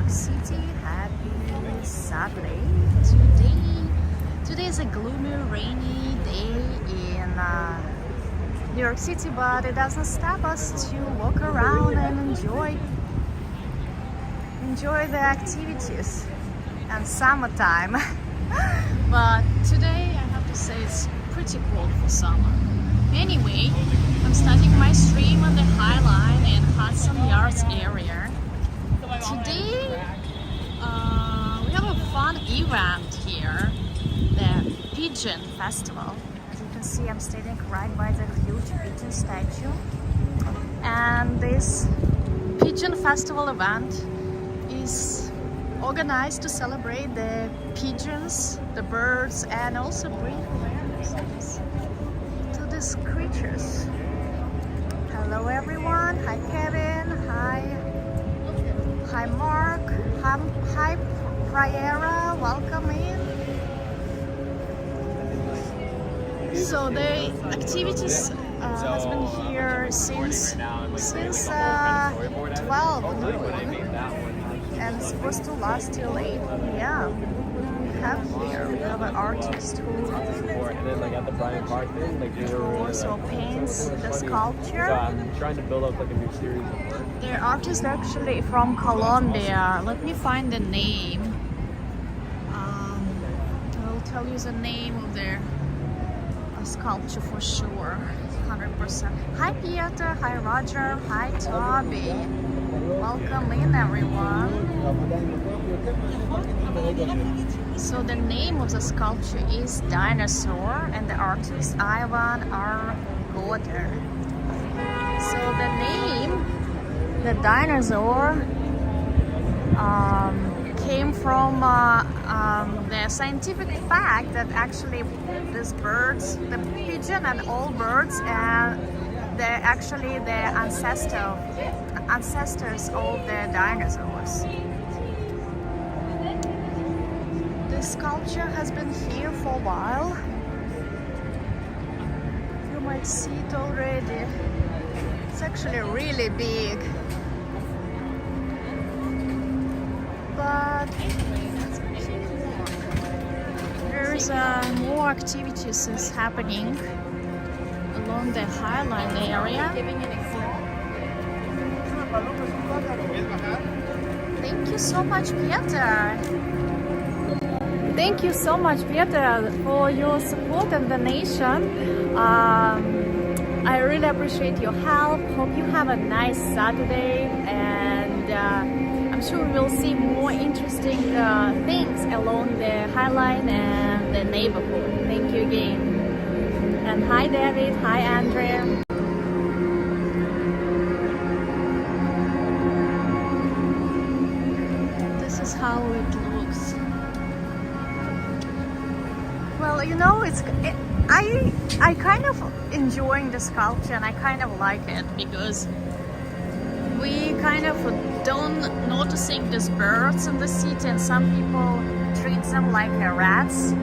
York City. Happy Saturday. Today is a gloomy, rainy day in New York City, but it doesn't stop us to walk around and enjoy the activities and summertime. But today I have to say it's pretty cold for summer. Anyway, I'm starting my stream on the High Line in Hudson Yards area. Today we have a fun event here, the Pigeon Festival. As you can see, I'm standing right by the huge pigeon statue. And this Pigeon Festival event is organized to celebrate the pigeons, the birds, and also bring awareness to these creatures. Hello everyone, hi Kevin, hi Mark, hi Priera, welcome in. So the activities has been here since 12 noon, and it's supposed to last till 8 p.m. We have an artist who also paints the sculpture. So I'm trying to build up like a new series of work. The artist actually from Colombia. Let me find the name. I'll tell you the name of their sculpture for sure, 100%. Hi Peter, hi Roger, hi Toby. Welcome in everyone. So the name of the sculpture is Dinosaur and the artist Ivan R. Goder. So the name, the dinosaur, came from the scientific fact that actually these birds, the pigeon and all birds, they're actually the ancestors of the dinosaurs. This sculpture has been here for a while. You might see it already. It's actually really big. But there's more activities is happening along the High Line area. Thank you so much, Peter. Thank you so much, Peter, for your support and donation. I really appreciate your help. Hope you have a nice Saturday, and I'm sure we'll see more interesting things along the High Line and the neighborhood. Thank you again. And hi David, hi Andrea. This is how it looks. Well, you know, I kind of enjoying the sculpture, and I kind of like it because we kind of don't noticing these birds in the city, and some people treat them like rats,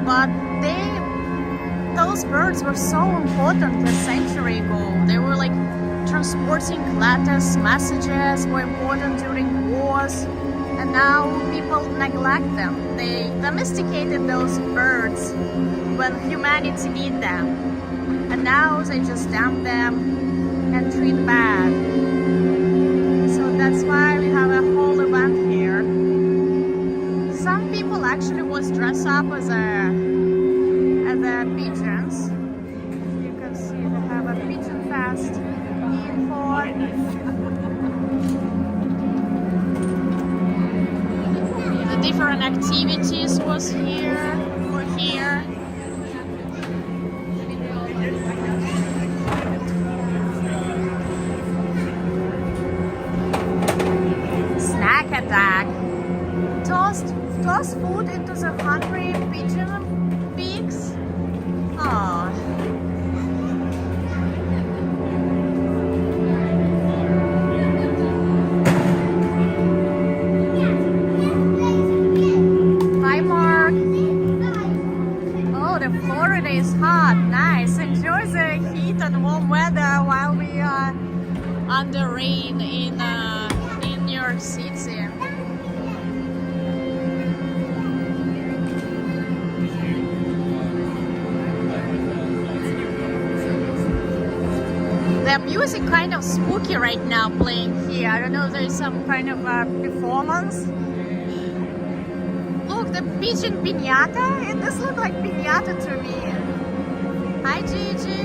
but those birds were so important a century ago. They were like transporting letters, messages, were important during wars, and now people neglect them. They domesticated those birds when humanity need them, and now they just dump them and treat bad. So that's why we have a whole event here. Some people actually was dressed up as pigeons. You can see they have a pigeon fest in for the different activities was here. We're here. Snack attack. Toss food into the hungry pigeon pigs. Oh. Hi Mark. Oh, the Florida is hot. Nice. Enjoy the heat and warm weather while we are under rain in New York City. the music kind of spooky right now playing here. I don't know if there's some kind of performance. Look, the pigeon piñata. It does look like piñata to me. Hi, Gigi.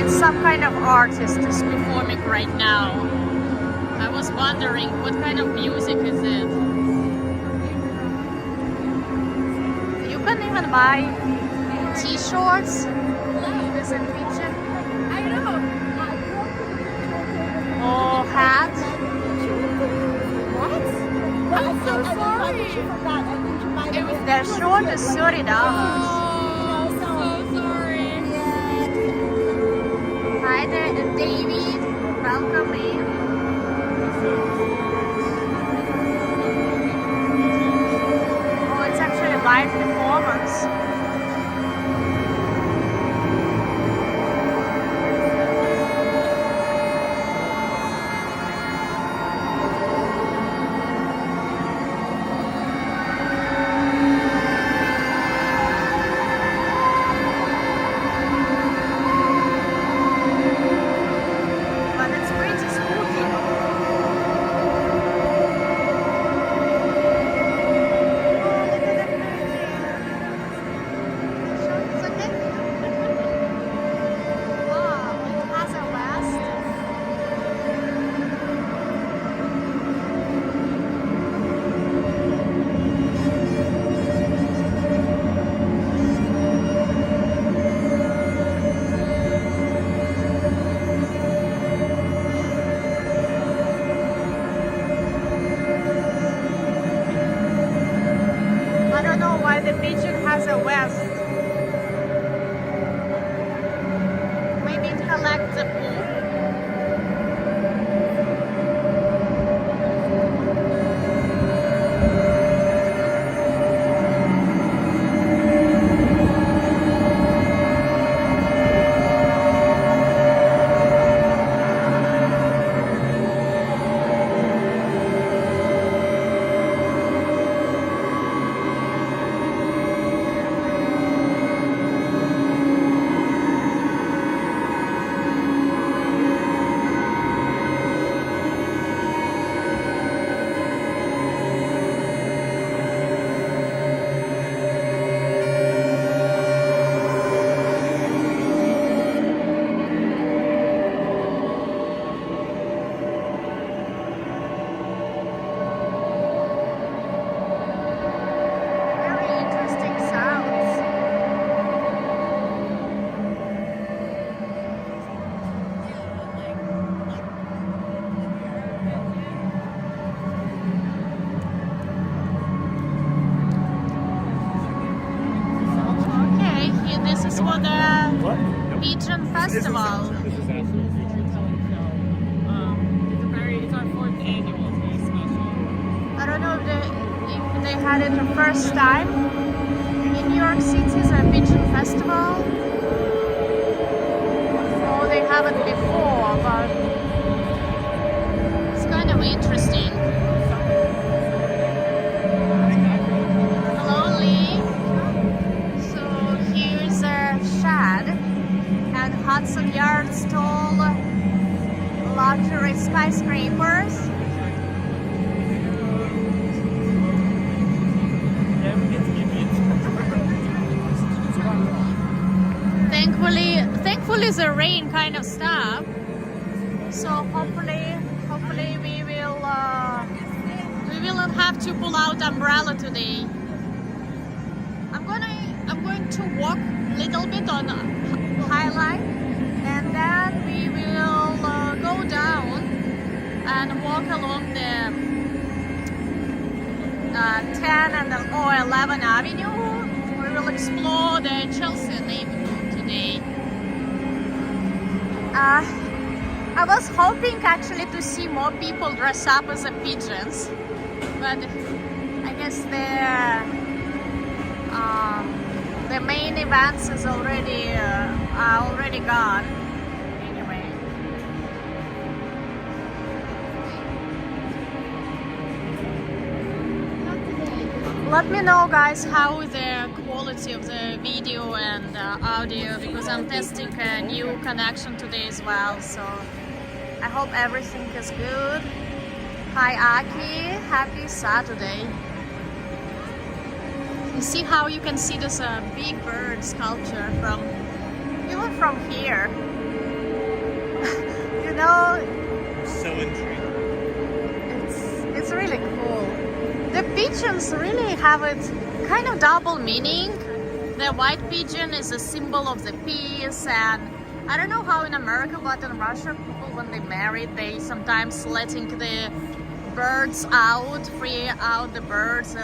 Some kind of artist is performing right now. I was wondering what kind of music is it. You can even buy t-shirts with a pigeon. I know. Or hat. What? I'm so sorry. Their shirt is $30. Oh, so sorry. Hi there, David. Welcome in. Oh, it's actually a live performance. Pigeon Festival. It's our 4th annual. It's very special. I don't know if they had it the first time in New York City, the Pigeon Festival, or they haven't before, but it's kind of interesting. Hello, Lee. So here's a shed and Hudson Yards tall luxury skyscrapers. Thankfully the rain kind of stopped, so hopefully we will not have to pull out umbrella today. I'm going to walk a little bit on High Line, and then we will go down and walk along the 10 and or 11 Avenue. We will explore the Chelsea neighborhood today. I was hoping actually to see more people dress up as the pigeons, But I guess the main events is already are already gone. Anyway, let me know, guys, how the quality of the video and audio, because I'm testing a new connection today as well. So I hope everything is good. Hi Aki, happy Saturday. You see how you can see this big bird sculpture from even from here. You know, So intriguing. it's really cool. The pigeons really have it kind of double meaning. The white pigeon is a symbol of the peace, and I don't know how in America, but in Russia, people when they marry, they sometimes letting the birds out, free out the birds,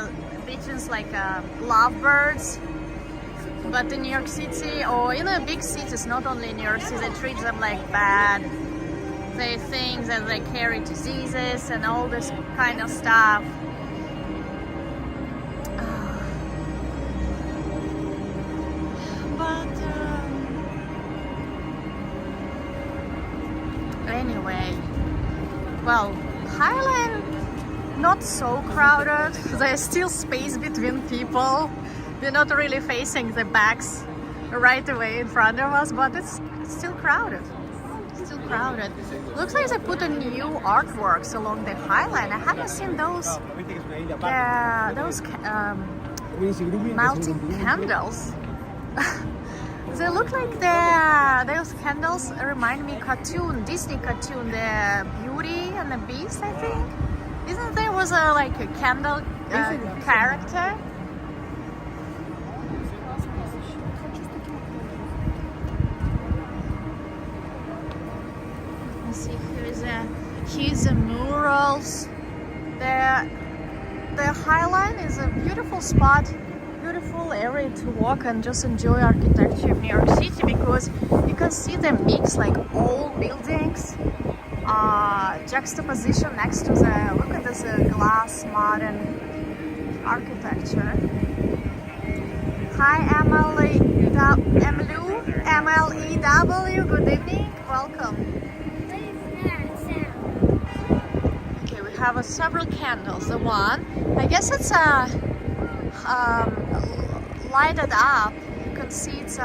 pigeons like lovebirds. But in New York City or in the big cities, not only in New York City, they treat them like bad. They think that they carry diseases and all this kind of stuff. But anyway, well, Highland not so crowded. There's still space between people. We're not really facing the backs right away in front of us, but it's still crowded. Still crowded. Looks like they put a new artworks along the Highland. I haven't seen those melting candles. They look like those candles remind me Disney cartoon, the Beauty and the Beast, I think. Isn't there was like a candle character? Let's see, here's the murals. The Highline is a beautiful spot, beautiful area to walk and just enjoy architecture of New York City, because you can see the mix, like old buildings, juxtaposition next to the, look at this glass modern architecture. Hi MLEW, good evening, welcome. Okay, we have several candles. The one, I guess it's lighted up. You can see it's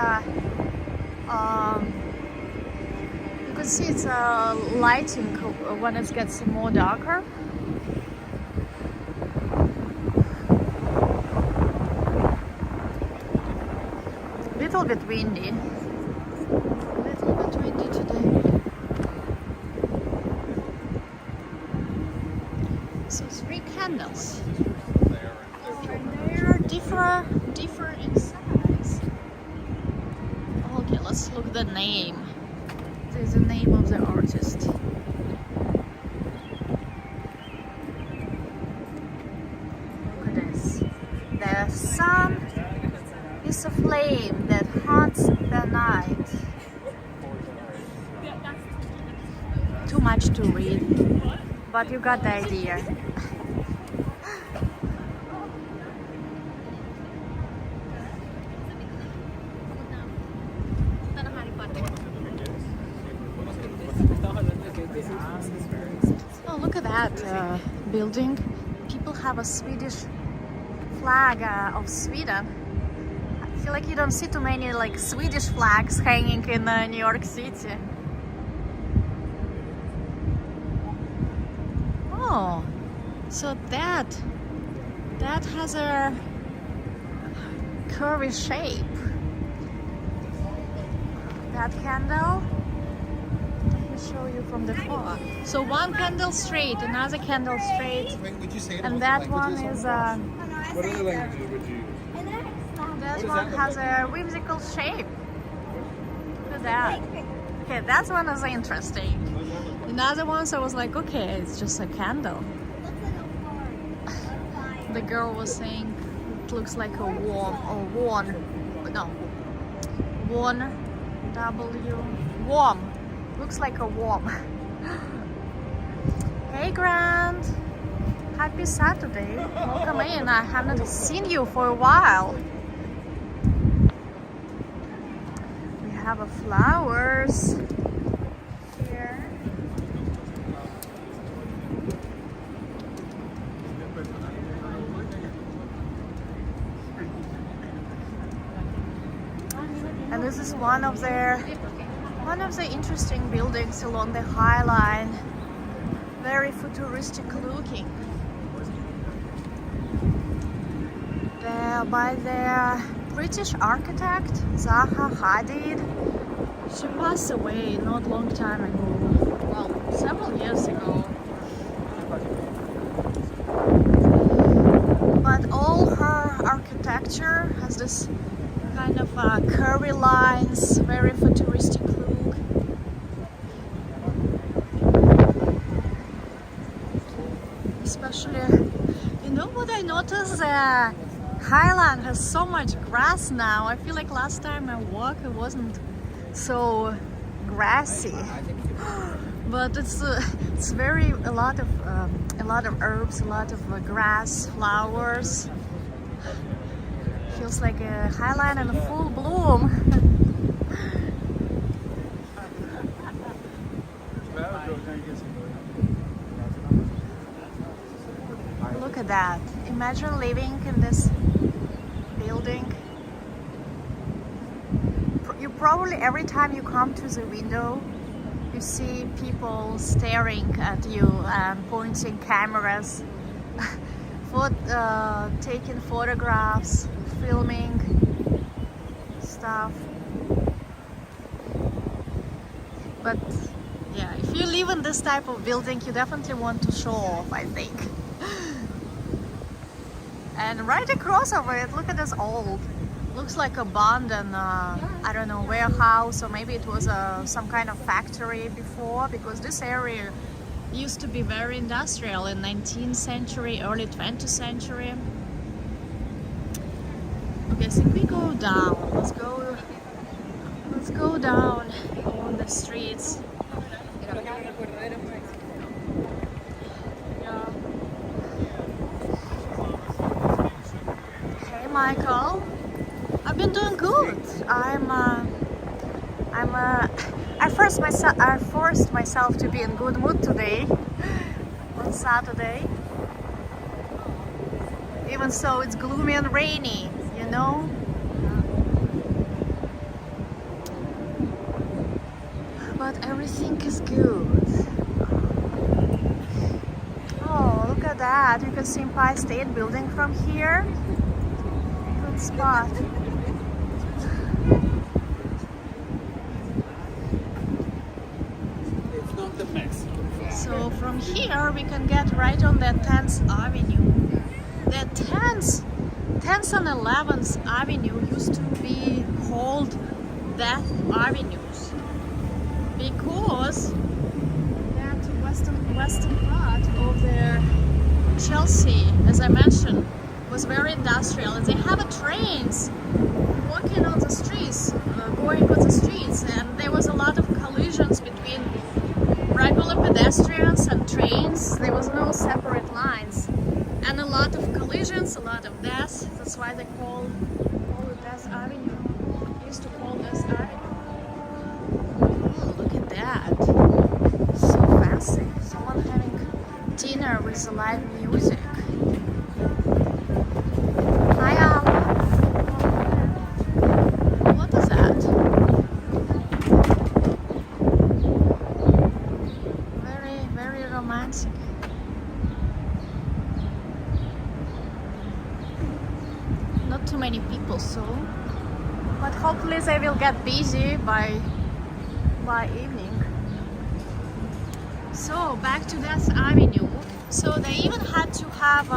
lighting when it gets more darker. Little bit windy. Little bit windy today. So 3 candles. They're different in size. Okay, let's look at the name. There's the name of the artist. Look at this. The sun is a flame that haunts the night. Too much to read, but you got the idea. Oh, look at that building. People have a Swedish flag of Sweden. I feel like you don't see too many like Swedish flags hanging in New York City. Oh, so that has a curvy shape. That candle, let me show you from the far. So one candle straight, another candle straight, and that one is What other languages would you use? that one has a whimsical shape. Look at that. Okay, that one is interesting. Another ones I was like, okay, it's just a candle. The girl was saying it looks like a worm or worm. Looks like a worm. Hey Grant, Happy Saturday. Welcome in. I haven't seen you for a while. We have flowers here. And this is one of the interesting buildings along the High Line. Very futuristic looking. They're by the British architect Zaha Hadid. She passed away not long time ago. Well, several years ago. But all her architecture has this kind of curvy lines, very futuristic look. Especially, you know what I noticed? Highland has so much grass now. I feel like last time I walked it wasn't so grassy, but it's very a lot of herbs, a lot of grass, flowers. Feels like a Highland in full bloom. Look at that. Imagine living in this building. You probably, every time you come to the window, you see people staring at you and pointing cameras, taking photographs, filming stuff. But yeah, if you live in this type of building, you definitely want to show off, I think. And right across of it, look at this old, looks like abandoned, I don't know, warehouse, or maybe it was some kind of factory before, because this area used to be very industrial in 19th century, early 20th century. Okay, I think we go down. Let's go down on the streets. Hey Michael, I've been doing good. I forced myself to be in good mood today on Saturday. Even so it's gloomy and rainy, you know? But everything is good. Oh, look at that. You can see Empire State Building from here. Good spot. It's not the best. So from here we can get right on the 10th Avenue. The 10th and 11th Avenue used to be called Death Avenues because that western part of the Chelsea, as I mentioned, was very industrial, and they have trains walking on the streets, going on the streets, and there was a lot of collisions between regular pedestrians and trains. There was no separate lines, and a lot of collisions, a lot of deaths. That's why they call it Death Avenue. Used to call Death Avenue. Oh, look at that! So fancy. Someone having dinner with live music. Hi, Al. What is that? Very, very romantic. Not too many people, so, but hopefully they will get busy by evening. So back to Death Avenue. So they even had to have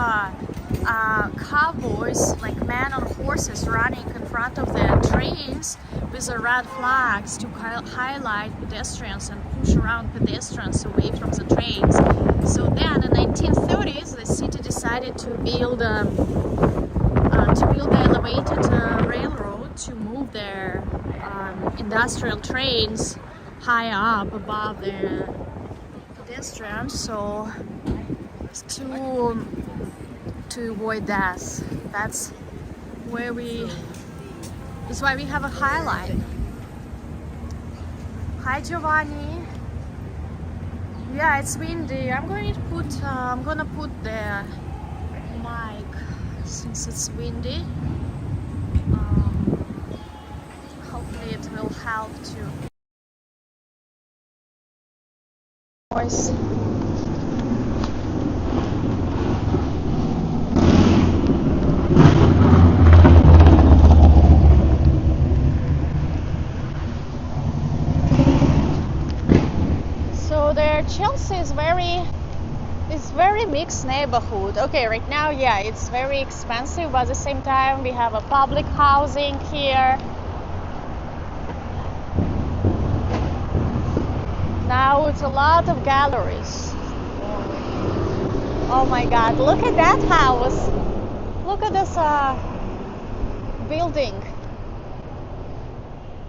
cowboys, like men on horses, running in front of the trains with the red flags to highlight pedestrians and push around pedestrians away from the trains. So then in the 1930s, the city decided to build the elevated railroad to move their industrial trains high up above the pedestrians. So to avoid that. That's where we. That's why we have a High Line. Hi Giovanni. Yeah, it's windy. I'm gonna put the mic since it's windy. Hopefully it will help to voice. So there, Chelsea is very mixed neighborhood. Okay, right now, yeah, it's very expensive, but at the same time, we have a public housing here. Now it's a lot of galleries. Oh my God, look at that house. Look at this building.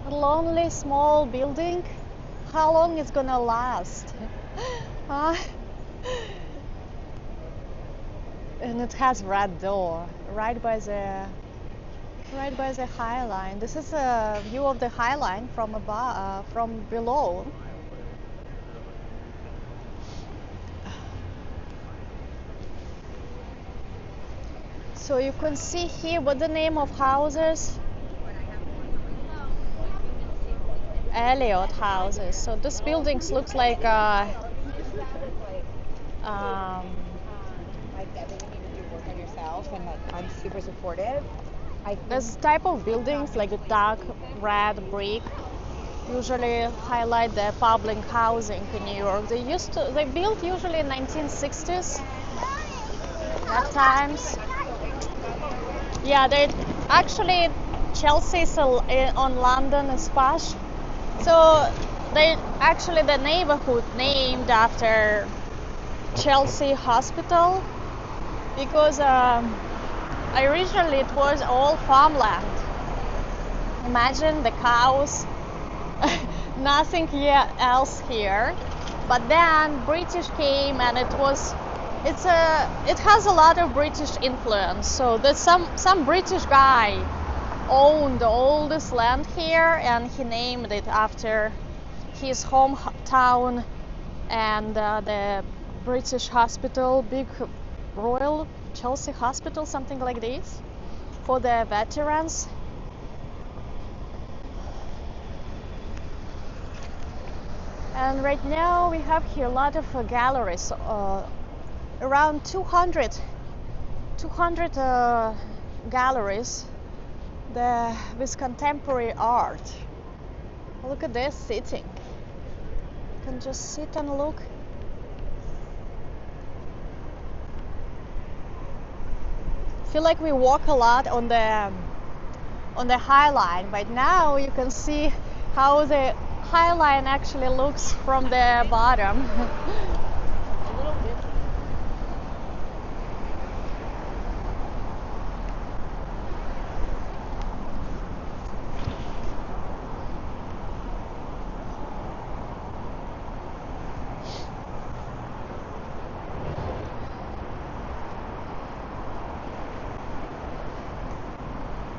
A lonely small building. How long it's gonna last? And it has red door right by the High Line. This is a view of the High Line from above, from below. So you can see here what the name of houses. Elliott houses. So this building looks like like everything you do work on yourself, and like I'm super supportive. this type of buildings like a dark red brick usually highlight the public housing in New York. They built usually in 1960s at times. Yeah, they actually Chelsea's on London is posh. So they actually the neighborhood named after Chelsea Hospital because originally it was all farmland. Imagine the cows, nothing else here. But then British came and it has a lot of British influence. So there's some British guy owned all this land here and he named it after his hometown and the British hospital, big Royal Chelsea Hospital, something like this, for the veterans. And right now we have here a lot of galleries, around 200 galleries with contemporary art. Look at this sitting. You can just sit and look. I feel like we walk a lot on the High Line, but now you can see how the High Line actually looks from the bottom. A little bit.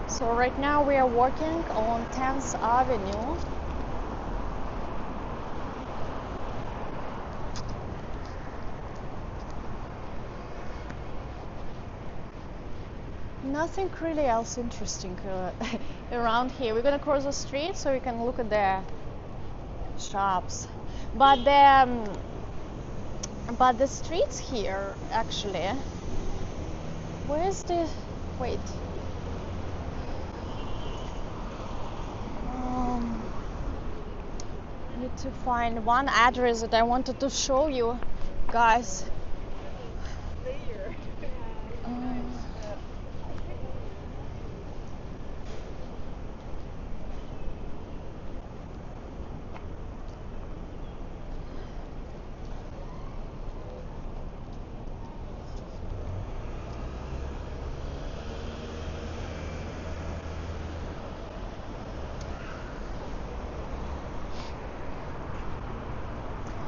So right now we are walking on 10th Avenue. Nothing really else interesting around here. We're gonna cross the street so we can look at the shops. But the streets here actually. Where's the wait? I need to find one address that I wanted to show you guys.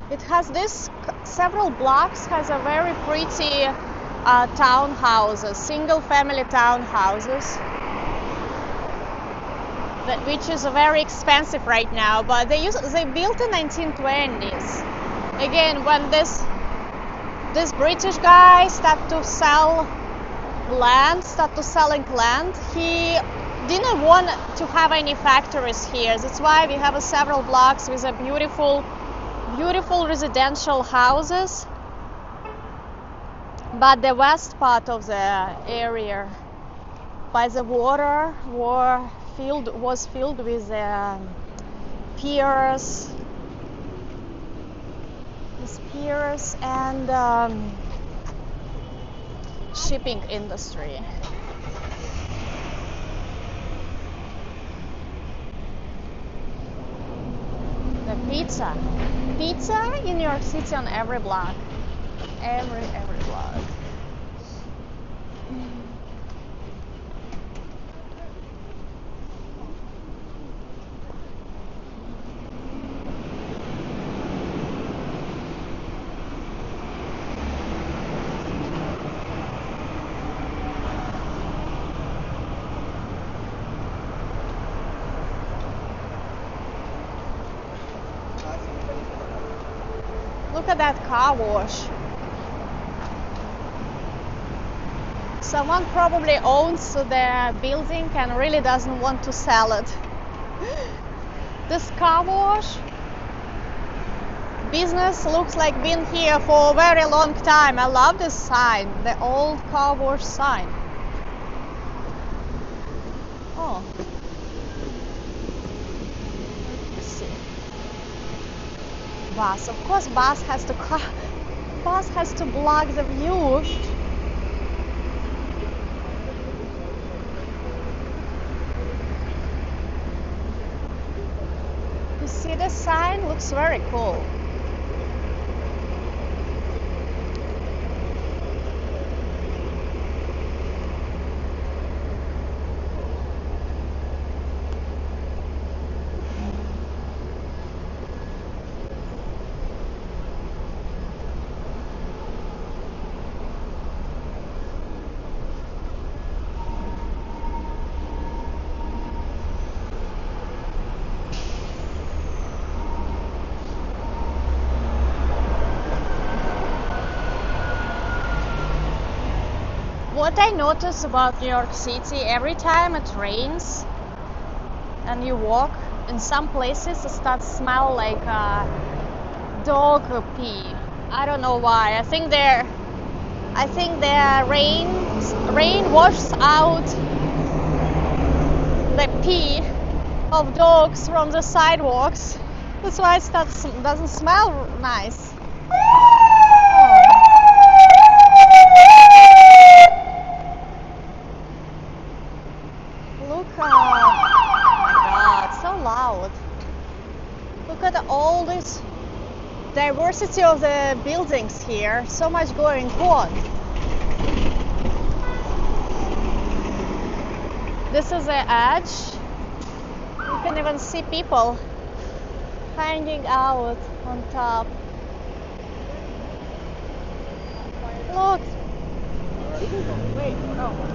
It has this several blocks has a very pretty townhouses, single family townhouses, which is very expensive right now. But they built in 1920s. Again, when this British guy started selling land, he didn't want to have any factories here. That's why we have several blocks with a beautiful residential houses. But the west part of the area by the water was filled with piers and shipping industry. The pizza in New York City on every block, every block. Look at that car wash. Someone probably owns the building and really doesn't want to sell it. This car wash business looks like been here for a very long time. I love this sign, the old car wash sign. Oh. Bus. Of course, bus has to block the view. You see the sign? Looks very cool. What I notice about New York City, every time it rains and you walk, in some places it starts to smell like dog pee. I don't know why. I think the rain washes out the pee of dogs from the sidewalks. That's why it doesn't smell nice. Oh my God, so loud. Look at all this diversity of the buildings here. So much going on. This is the edge. You can even see people hanging out on top. Look. Wait, oh.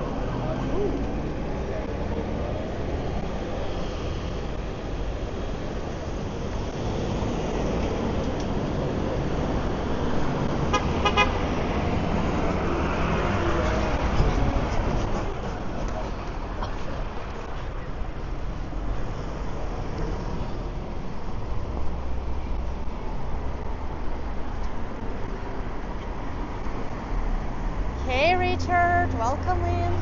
Hey Richard, welcome in.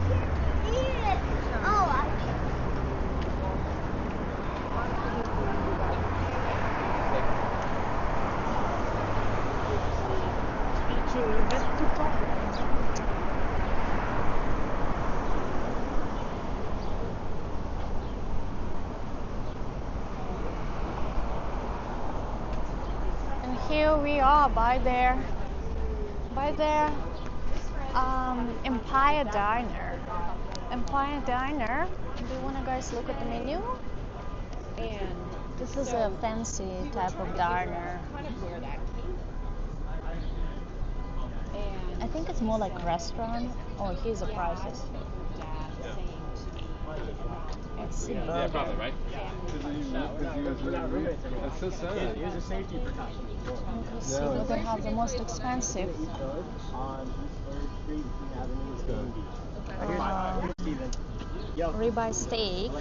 And here we are by there. Empire Diner. Empire Diner. Do you want to guys look at the menu? And This is a fancy type of diner. kind of where that came think it's more like restaurant. Oh, here's the prices. Let's see burger. Probably, right? That's so sad. Here's a safety precaution. Let's see what they have the most expensive. On East 3rd Street, Avenue, Steven. Ribeye steak,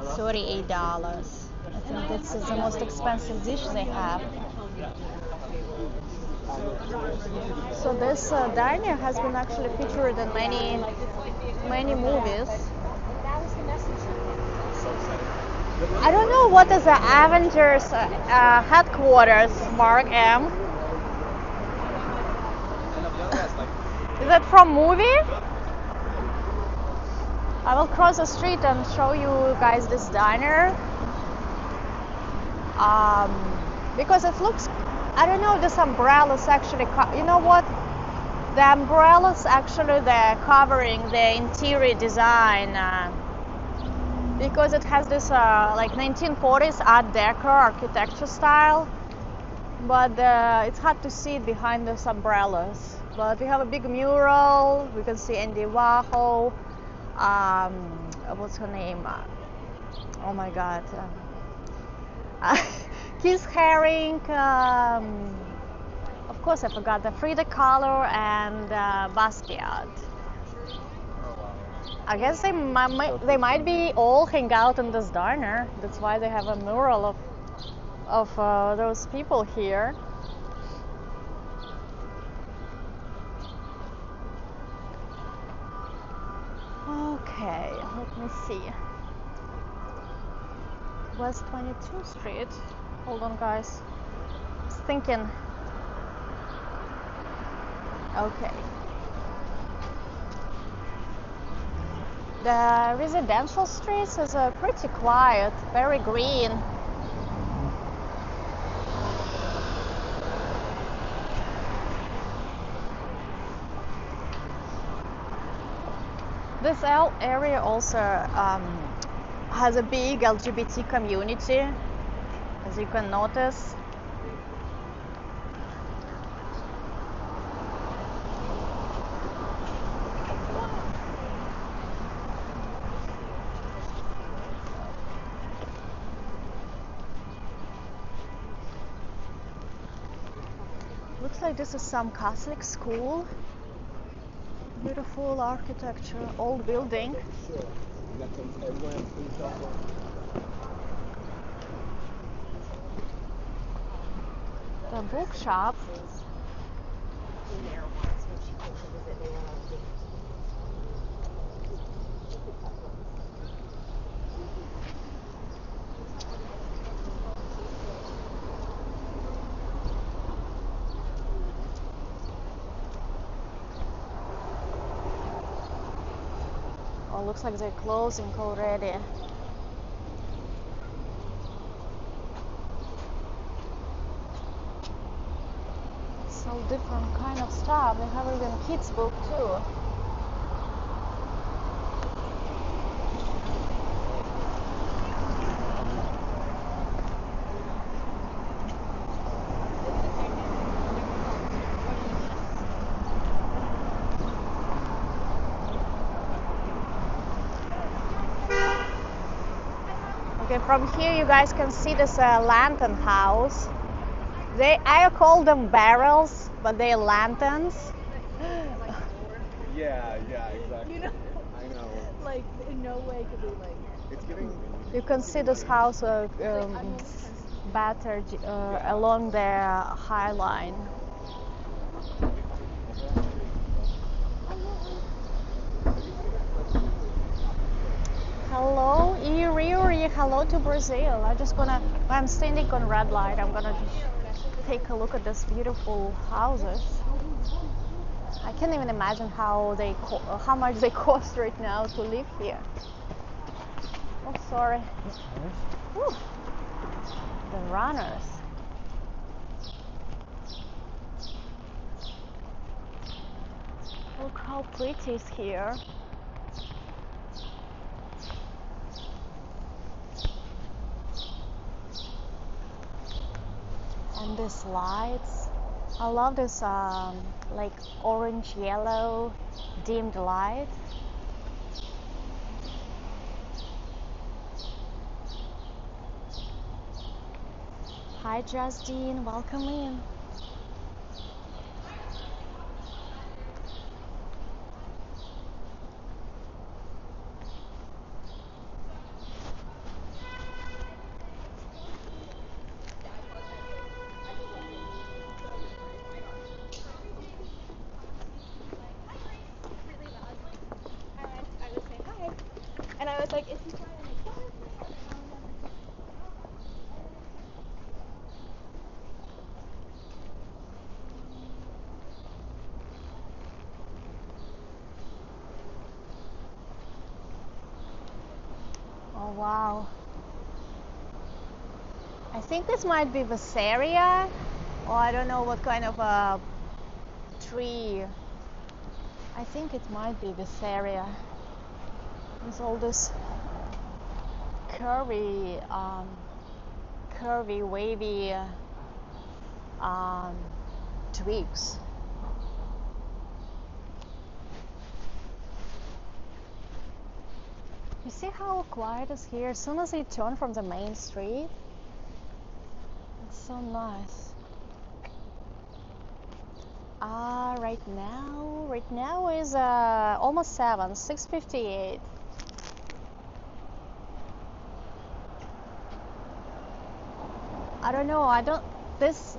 $38. I think this is the most expensive dish they have. So this diner has been actually featured in many movies. I don't know what is the Avengers headquarters, Mark M. Is that from movie? I will cross the street and show you guys this diner. Because it looks, I don't know, this umbrellas actually, you know what? The umbrellas actually they're covering the interior design because it has this like 1940s Art Deco architecture style, but it's hard to see it behind those umbrellas. But we have a big mural. We can see Andy Warhol. What's her name? Oh my God. Keith Haring. Of course, I forgot the Frida Kahlo and Basquiat. I guess they might be all hang out in this diner. That's why they have a mural of those people here. Okay, let me see. West 22nd Street. Hold on, guys. I was thinking. Okay. The residential streets is pretty quiet, very green. This area also has a big LGBT community, as you can notice. Looks like this is some Catholic school. Beautiful architecture, old building. The bookshop. Oh, looks like they're closing already. So different kind of stuff. They have even kids book too. Okay, from here you guys can see this lantern house. I call them barrels, but they're lanterns. Yeah, exactly. You know, I know. like in no way could we like. It's getting. You can see this house battered along the High Line. Hello, Iriri. Hello to Brazil. I'm standing on red light. I'm gonna just take a look at these beautiful houses. I can't even imagine how much they cost right now to live here. Oh, sorry. Whew. The runners. Look how pretty it's here. And these lights. I love this like orange yellow dimmed light. Hi Justine, welcome in. I was saying hi. And I was like, is he quiet? I'm like, what? Oh wow. I think this might be Visaria, or I don't know what kind of a tree. I think it might be Visaria. There's all this curvy, wavy twigs. You see how quiet it is here? As soon as you turn from the main street, it's so nice. Right now is almost 7, 6:58. I don't know. This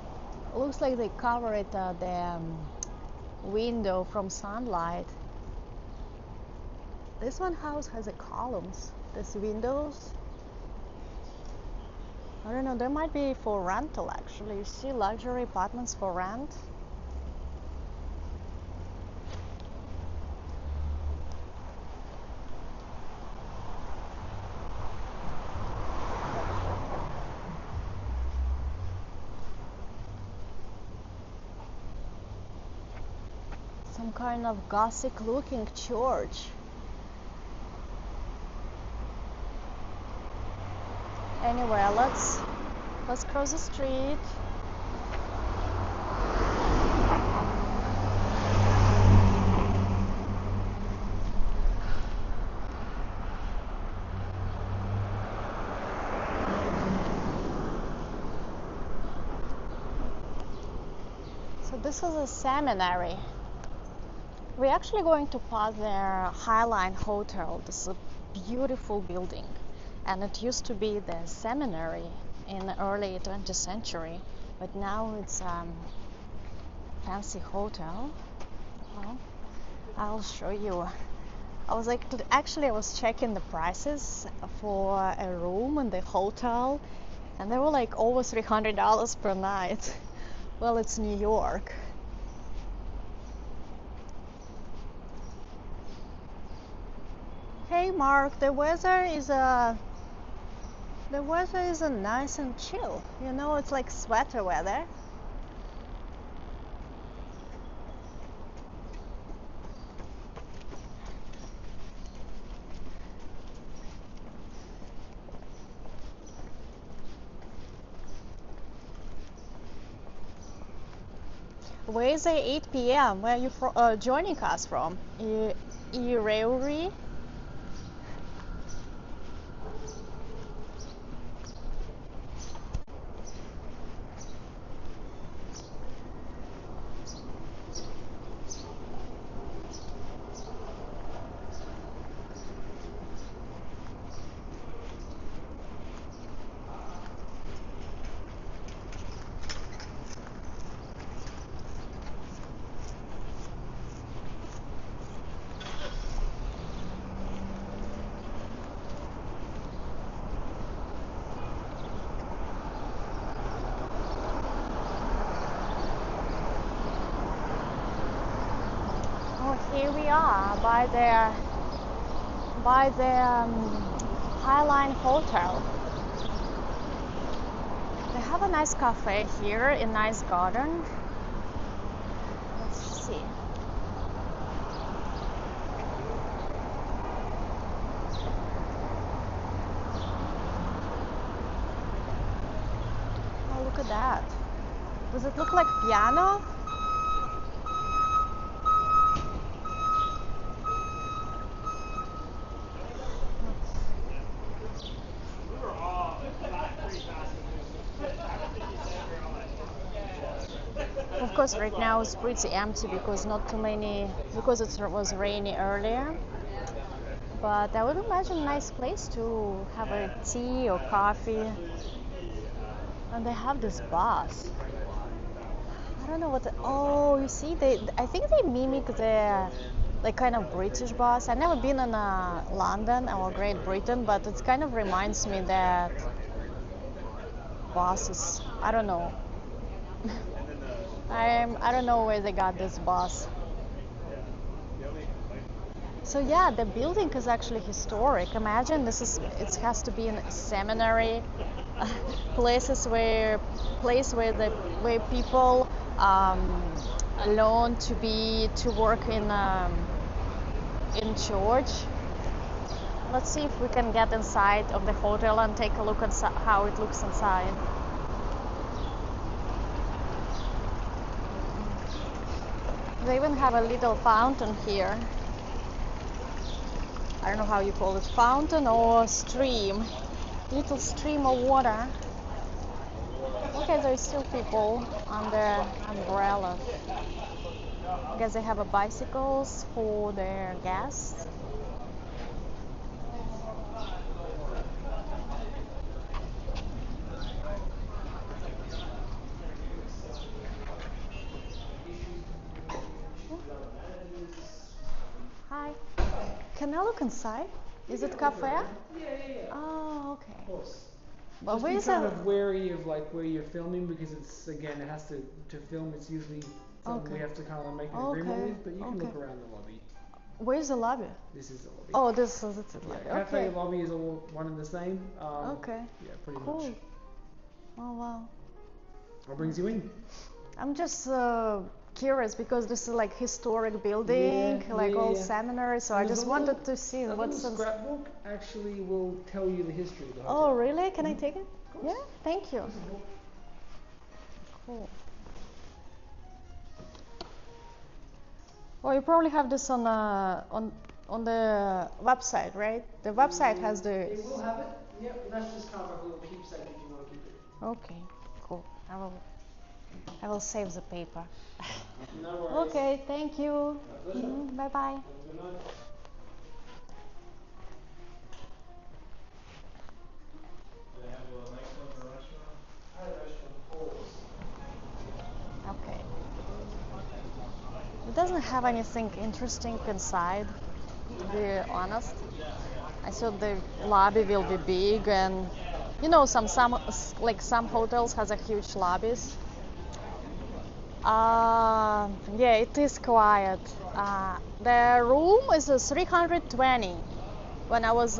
looks like they cover it the window from sunlight. This one house has a columns. These windows. I don't know. They might be for rental actually. You see luxury apartments for rent. Some kind of Gothic looking church. Anyway, let's cross the street. So this is a seminary. We're actually going to pass their Highline Hotel. This is a beautiful building, and it used to be the seminary in the early 20th century, but now it's fancy hotel. Well, I'll show you. I was checking the prices for a room in the hotel, and they were like over $300 per night. Well, it's New York. Hey Mark, the weather is nice and chill. You know, it's like sweater weather. Where is it 8 p.m.? Where are you joining us from? Ereuri? Here we are by the Highline Hotel. They have a nice cafe here, a nice garden. Let's see. Oh, look at that. Does it look like piano? Of course, right now it's pretty empty because not too many, because it was rainy earlier. But I would imagine a nice place to have a tea or coffee. And they have this bus. I don't know what. Oh, you see, I think they mimic the like kind of British bus. I've never been in London or Great Britain, but it kind of reminds me that buses. I don't know. I don't know where they got this bus. So yeah, the building is actually historic. Imagine it has to be a seminary, place where people learn to work in church. Let's see if we can get inside of the hotel and take a look at how it looks inside. They even have a little fountain here. I don't know how you call it, fountain or stream. Little stream of water. Okay, there's still people under umbrellas. I guess they have bicycles for their guests. Hi. Can I look inside? Is it cafe? Yeah. Oh, okay. Of course. But Just where be is kind it? of wary of like where you're filming because it's again it has to film. It's usually something we have to kind of make an agreement with. But you can look around the lobby. Where's the lobby? This is the lobby. Oh, this is the lobby. Yeah, cafe lobby is all one and the same. Okay. Yeah, pretty Cool. much. Oh wow. What brings you in? I'm just curious because this is like historic building, old seminary. So I just wanted to see what's the scrapbook. Actually, will tell you the history of the hotel. Oh really? Can I take it? Yeah. Thank you. Cool. Well, you probably have this on the website, right? The website has the. It will have it. Yep. That's just kind of like a little keepsake if you want to keep it. Okay. Cool. I will save the paper. No worries. Okay. Thank you. Bye bye. Have a good night. Okay. It doesn't have anything interesting inside, to be honest. I thought the lobby will be big and some hotels has a huge lobbies. Yeah, it is quiet. The room is 320. When I was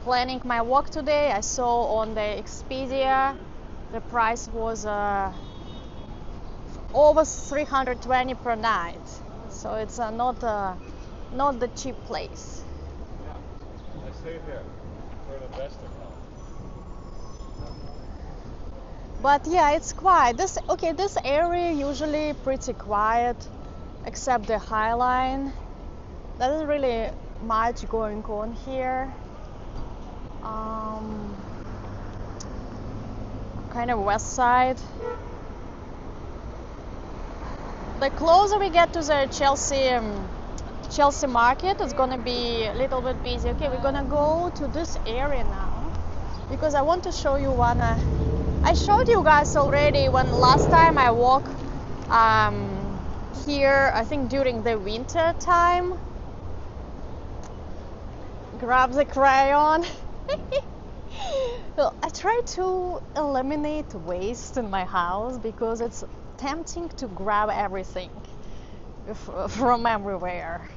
planning my walk today, I saw on the Expedia the price was over 320 per night. So it's not the cheap place. I stay here for the best account. But yeah, it's quiet. This area usually pretty quiet, except the High Line. There's not really much going on here. Kind of west side. The closer we get to the Chelsea market, it's gonna be a little bit busy. Okay, we're gonna go to this area now because I want to show you one. I showed you guys already when last time I walked here, I think during the winter time. Grab the crayon. Well, I try to eliminate waste in my house because it's tempting to grab everything from everywhere,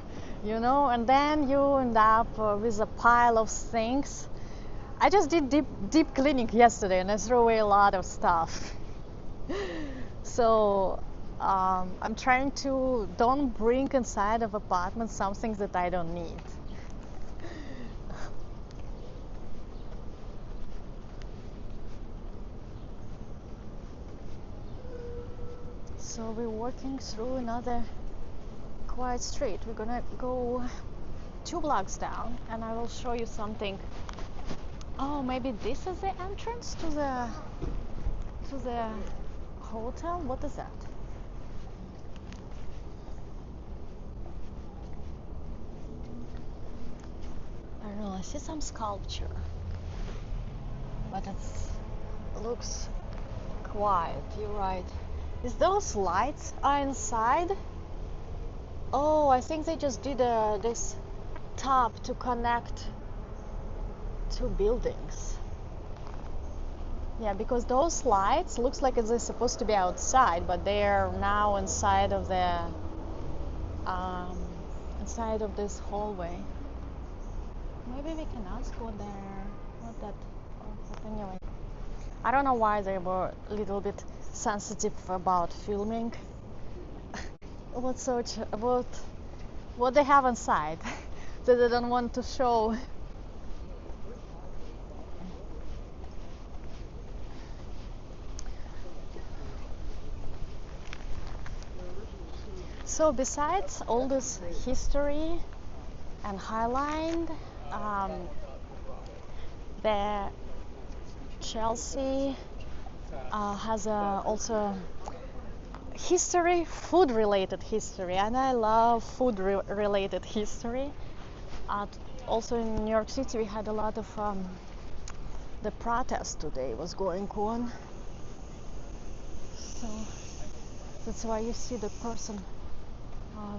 and then you end up with a pile of things. I just did deep cleaning yesterday and I threw away a lot of stuff. So I'm trying to don't bring inside of apartment some things that I don't need. So we're walking through another quiet street. We're gonna go 2 blocks down and I will show you something. Oh, maybe this is the entrance to the hotel. What is that? I don't know. I see some sculpture, but it looks quiet. You're right. Is those lights are inside? Oh, I think they just did this tap to connect 2 buildings. Yeah, because those lights looks like they're supposed to be outside, but they're now inside of this hallway. Maybe we can ask what that. But anyway, I don't know why they were a little bit sensitive about filming. What they have inside that they don't want to show. So besides all this history and highline, the Chelsea has also history, food-related history, and I love food-related history. Also in New York City, we had a lot of the protest today was going on, so that's why you see the person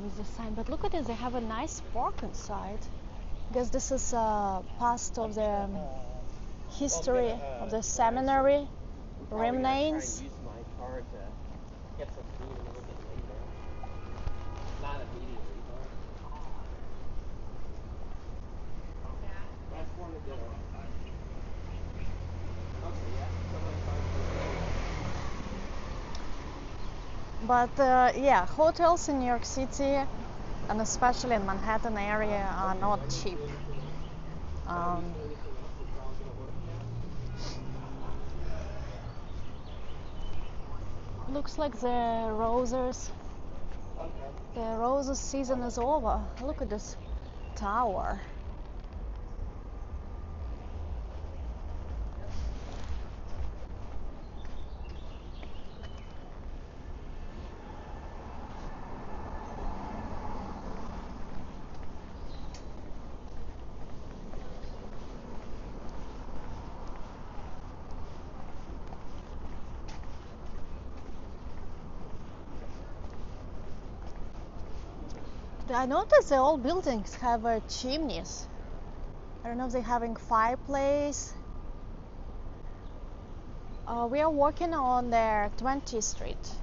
with the sign. But look at this, they have a nice park inside. I guess this is past of the history of the seminary remains. Use my car to get some food a little bit later. Not immediately, but that's one of the. Okay, yeah. But yeah, hotels in New York City and especially in Manhattan area are not cheap. Looks like the roses season is over. Look at this tower. I noticed the old buildings have chimneys. I don't know if they're having fireplace. We are walking on the 20th Street,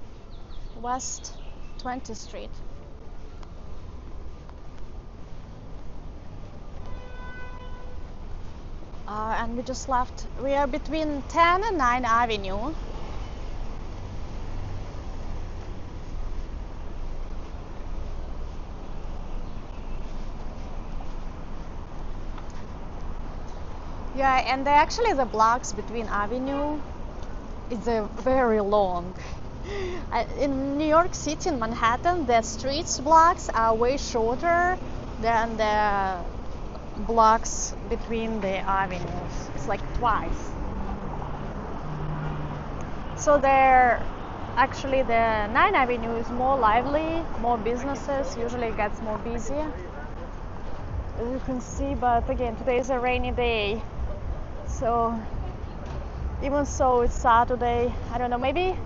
West 20th Street. And we just left. We are between 10 and 9 Avenue. Yeah, and actually the blocks between Avenue is very long. In New York City, in Manhattan, the streets blocks are way shorter than the blocks between the avenues. It's like twice. So there, actually the 9th Avenue is more lively, more businesses, usually it gets more busy, as you can see, but again, today is a rainy day. So even so it's Saturday, I don't know, maybe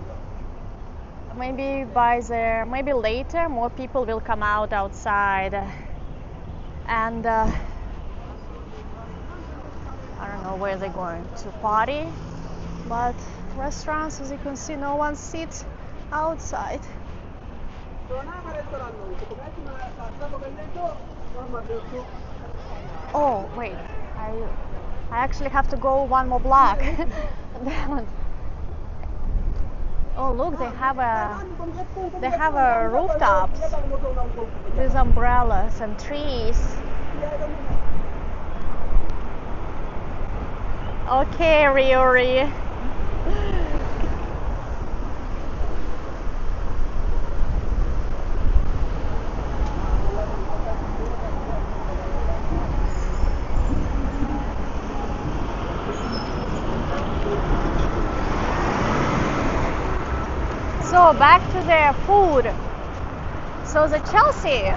later more people will come outside and I don't know where they're going to party, but restaurants, as you can see, no one sits outside. Oh wait, I actually have to go one more block. Oh look, they have a rooftops with umbrellas and trees. Okay, Riori. So back to the food. So the Chelsea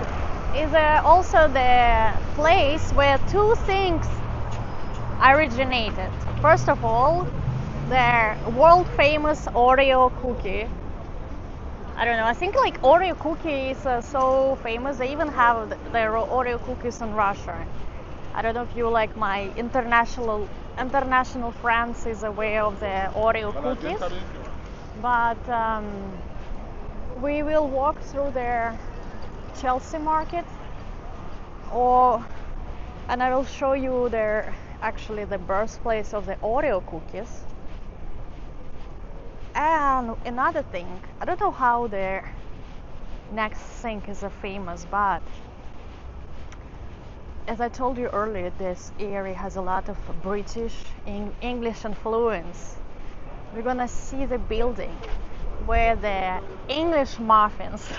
is also the place where two things originated. First of all, the world famous Oreo cookie. I don't know, I think like Oreo cookie is so famous. They even have their Oreo cookies in Russia. I don't know if you, like my international friends, is aware of the Oreo cookies. But we will walk through the Chelsea market, and I will show you actually the birthplace of the Oreo cookies. And another thing, I don't know how the next thing is famous, but as I told you earlier, this area has a lot of British English influence. We're gonna see the building where the English muffins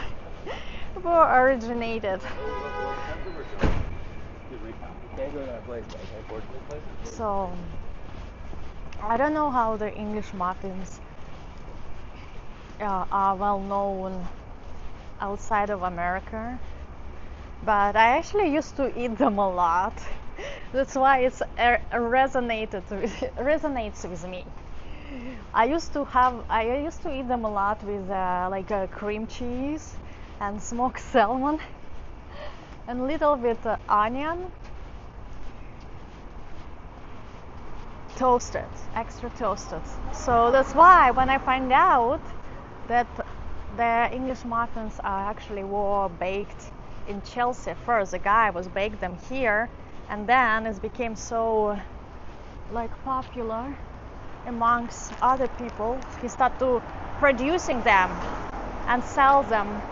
were originated. So I don't know how the English muffins are well known outside of America, but I actually used to eat them a lot. That's why it resonates with me. I used to eat them a lot with cream cheese and smoked salmon and a little bit onion, toasted, extra toasted. So that's why when I find out that the English muffins were baked in Chelsea first, the guy was baked them here, and then it became so popular amongst other people. He started producing them and sell them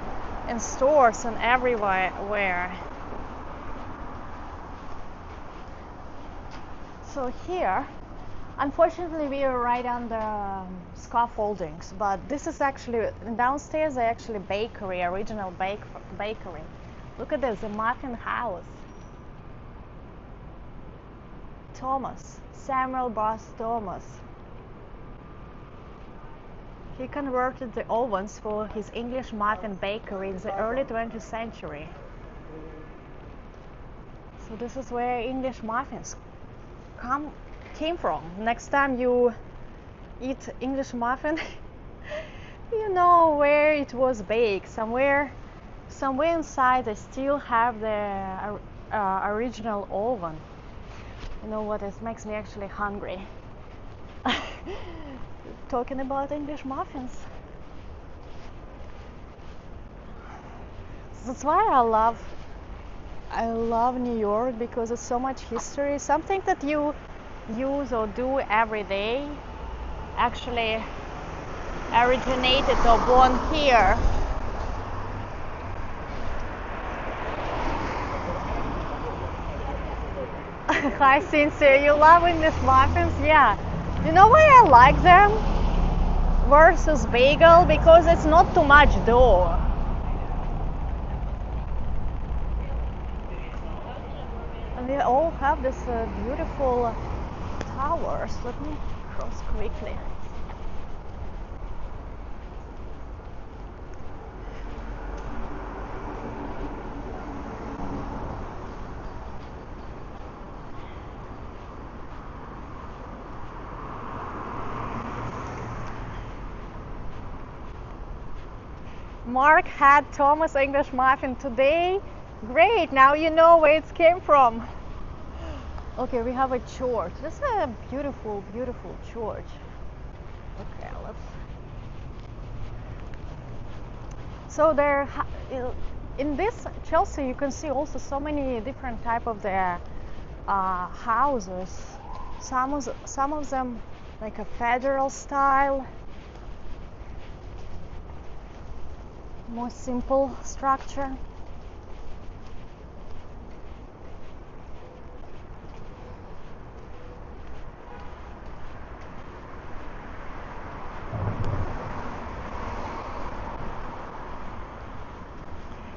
in stores and everywhere. So here, unfortunately, we are right under scaffoldings, but this is actually downstairs. Actually, bakery, original bakery. Look at this, a muffin house. Samuel Boss Thomas. He converted the ovens for his English muffin bakery in the early 20th century. So this is where English muffins came from. Next time you eat English muffin, you know where it was baked. Somewhere inside they still have the original oven. You know what? It makes me actually hungry. Talking about English muffins. That's why I love New York, because it's so much history. Something that you use or do every day actually originated or born here. Hi Cynthia, you love English muffins? Yeah. You know why I like them versus bagel? Because it's not too much dough. And they all have this beautiful towers. Let me cross quickly. Mark had Thomas English muffin today. Great, now you know where it came from. Okay, we have a church. This is a beautiful, beautiful church. Okay, So there, in this Chelsea, you can see also so many different type of the houses. Some of them like a federal style. More simple structure.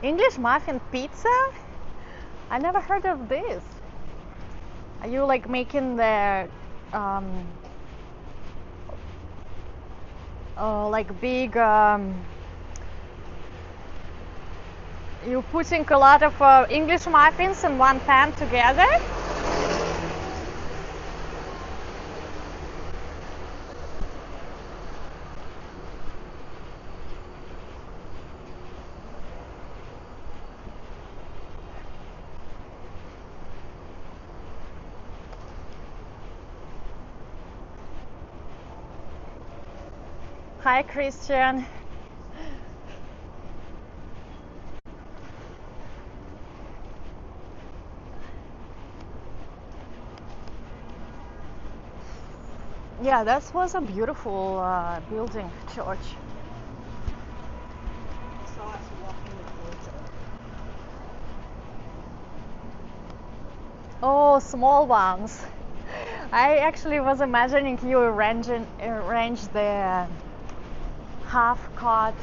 English muffin pizza? I never heard of this. Are you like making the like big. You're putting a lot of English muffins in one pan together. Hi, Christian. Yeah, that was a beautiful building, church. Oh, small ones. I actually was imagining you arrange the half-cut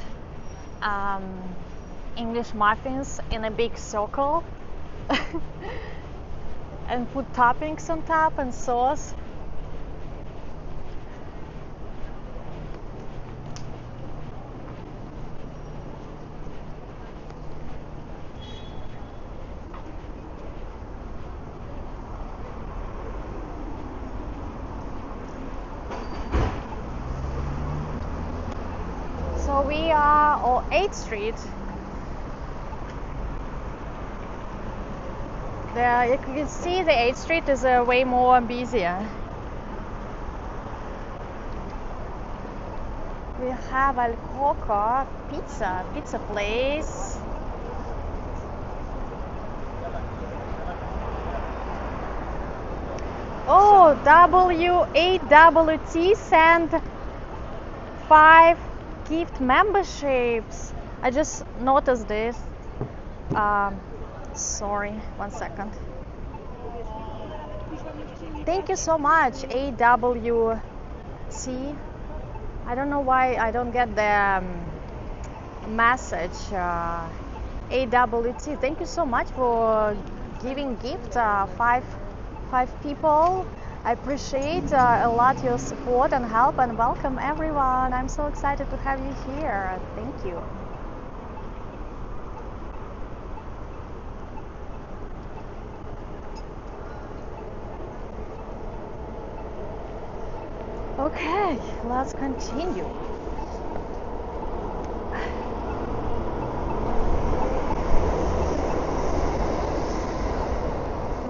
English muffins in a big circle and put toppings on top and sauce. So we are on 8th Street. You can see the 8th Street is way more busier. We have Al Coco pizza place. Oh, WAWT sent 5 gift memberships. I just noticed this. Sorry, 1 second. Thank you so much, AWC. I don't know why I don't get the message. AWT. Thank you so much for giving gift. Five people. I appreciate a lot your support and help, and welcome everyone. I'm so excited to have you here. Thank you. Okay, let's continue.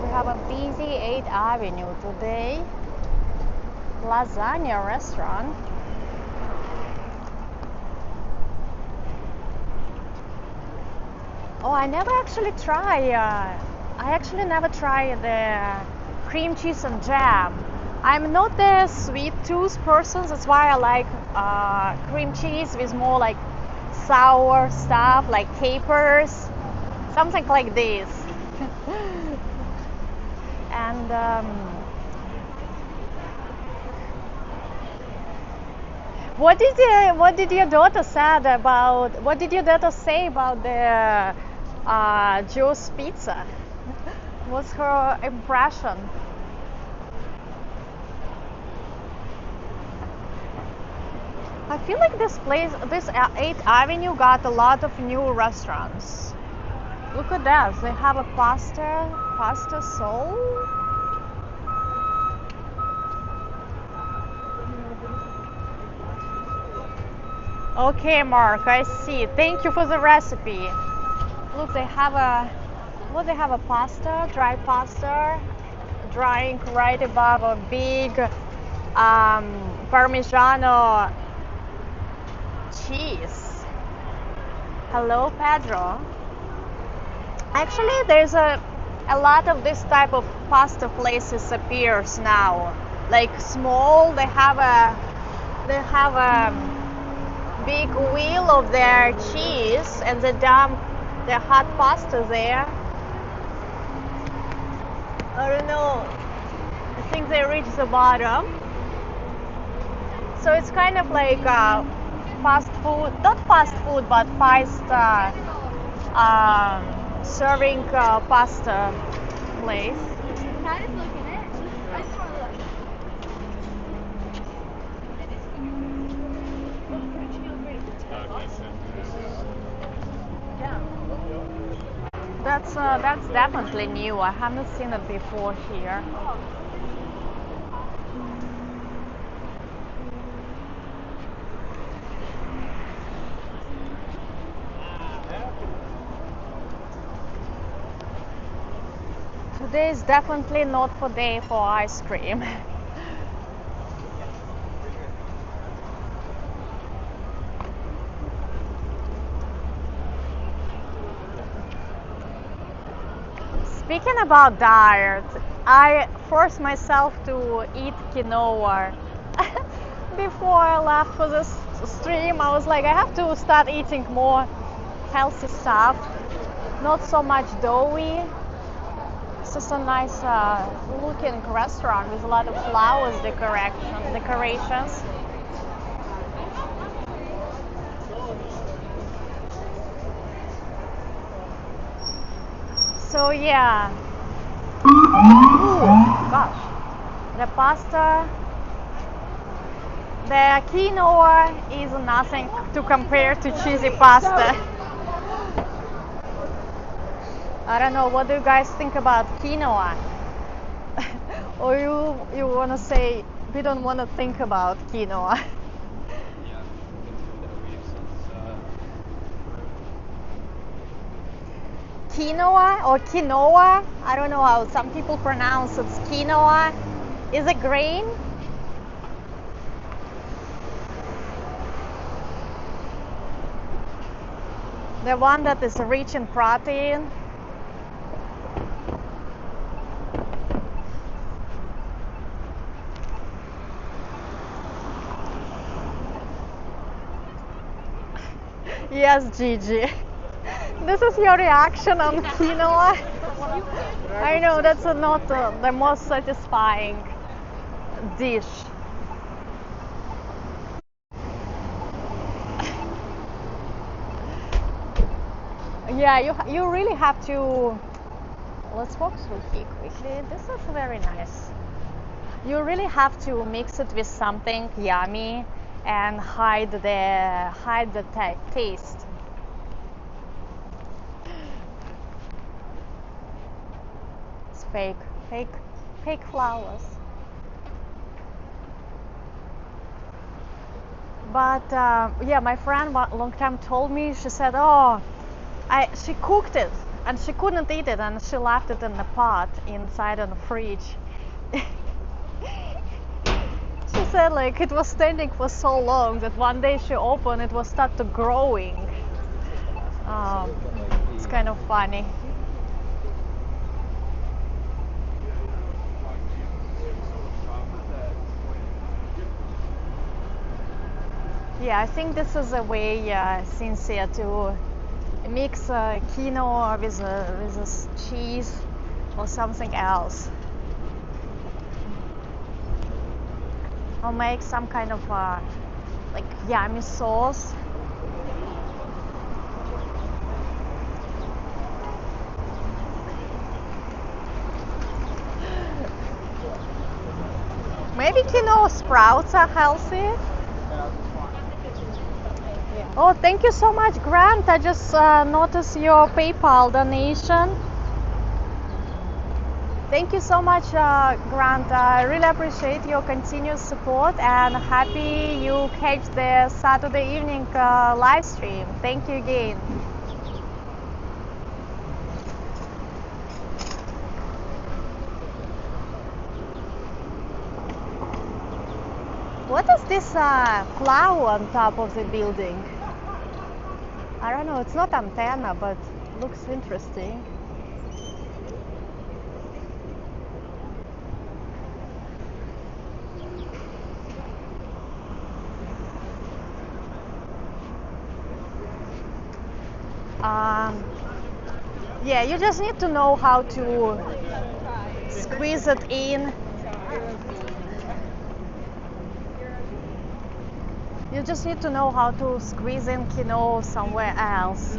We have a busy 8th Avenue today. Lasagna restaurant. Oh, I never actually try. I actually never try the cream cheese and jam. I'm not the sweet tooth person. That's why I like cream cheese with more like sour stuff, like capers, something like this. And what did your daughter say about the Joe's Pizza? What's her impression? I feel like this 8th Avenue got a lot of new restaurants. Look at that, they have a pasta soul. Okay, Mark, I see. Thank you for the recipe. Look, they have a pasta, dry pasta, drying right above a big Parmigiano cheese. Hello, Pedro. Actually, there's a lot of this type of pasta places appears now. Like small, they have a big wheel of their cheese and they dump their hot pasta there. I don't know. I think they reach the bottom. So it's kind of like fast food, not fast food, but fast serving pasta place. Can I just look in it? I just want to look. Yeah. That's definitely new. I haven't seen it before here. Today is definitely not for day for ice cream. Speaking about diet, I forced myself to eat quinoa. Before I left for this stream, I was like, I have to start eating more healthy stuff, not so much doughy. This is a nice looking restaurant with a lot of flowers decorations. So yeah. Ooh, gosh. The pasta, the quinoa is nothing to compare to cheesy pasta. I don't know, what do you guys think about quinoa? Or you want to say we don't want to think about quinoa? Quinoa or quinoa, I don't know how some people pronounce it. Quinoa is a grain. The one that is rich in protein. Yes, Gigi. This is your reaction on quinoa. I know that's not the most satisfying dish. Yeah, you really have to. Let's walk through here quickly. This is very nice. You really have to mix it with something yummy and hide the taste. It's fake flowers. But yeah, my friend one long time told me, she said, oh, she cooked it and she couldn't eat it and she left it in the pot inside in the fridge. She said like it was standing for so long that one day she opened it was started growing. It's kind of funny. Yeah, I think this is a way sincere to mix quinoa with a cheese or something else. Or make some kind of like yummy sauce. Maybe quinoa sprouts are healthy. Oh, thank you so much, Grant. I just noticed your PayPal donation. Thank you so much, Grant. I really appreciate your continuous support and happy you catch the Saturday evening live stream. Thank you again. What is this flower on top of the building? I don't know, it's not antenna, but looks interesting. Yeah, you just need to know how to squeeze it in. You just need to know how to squeeze in quinoa somewhere else.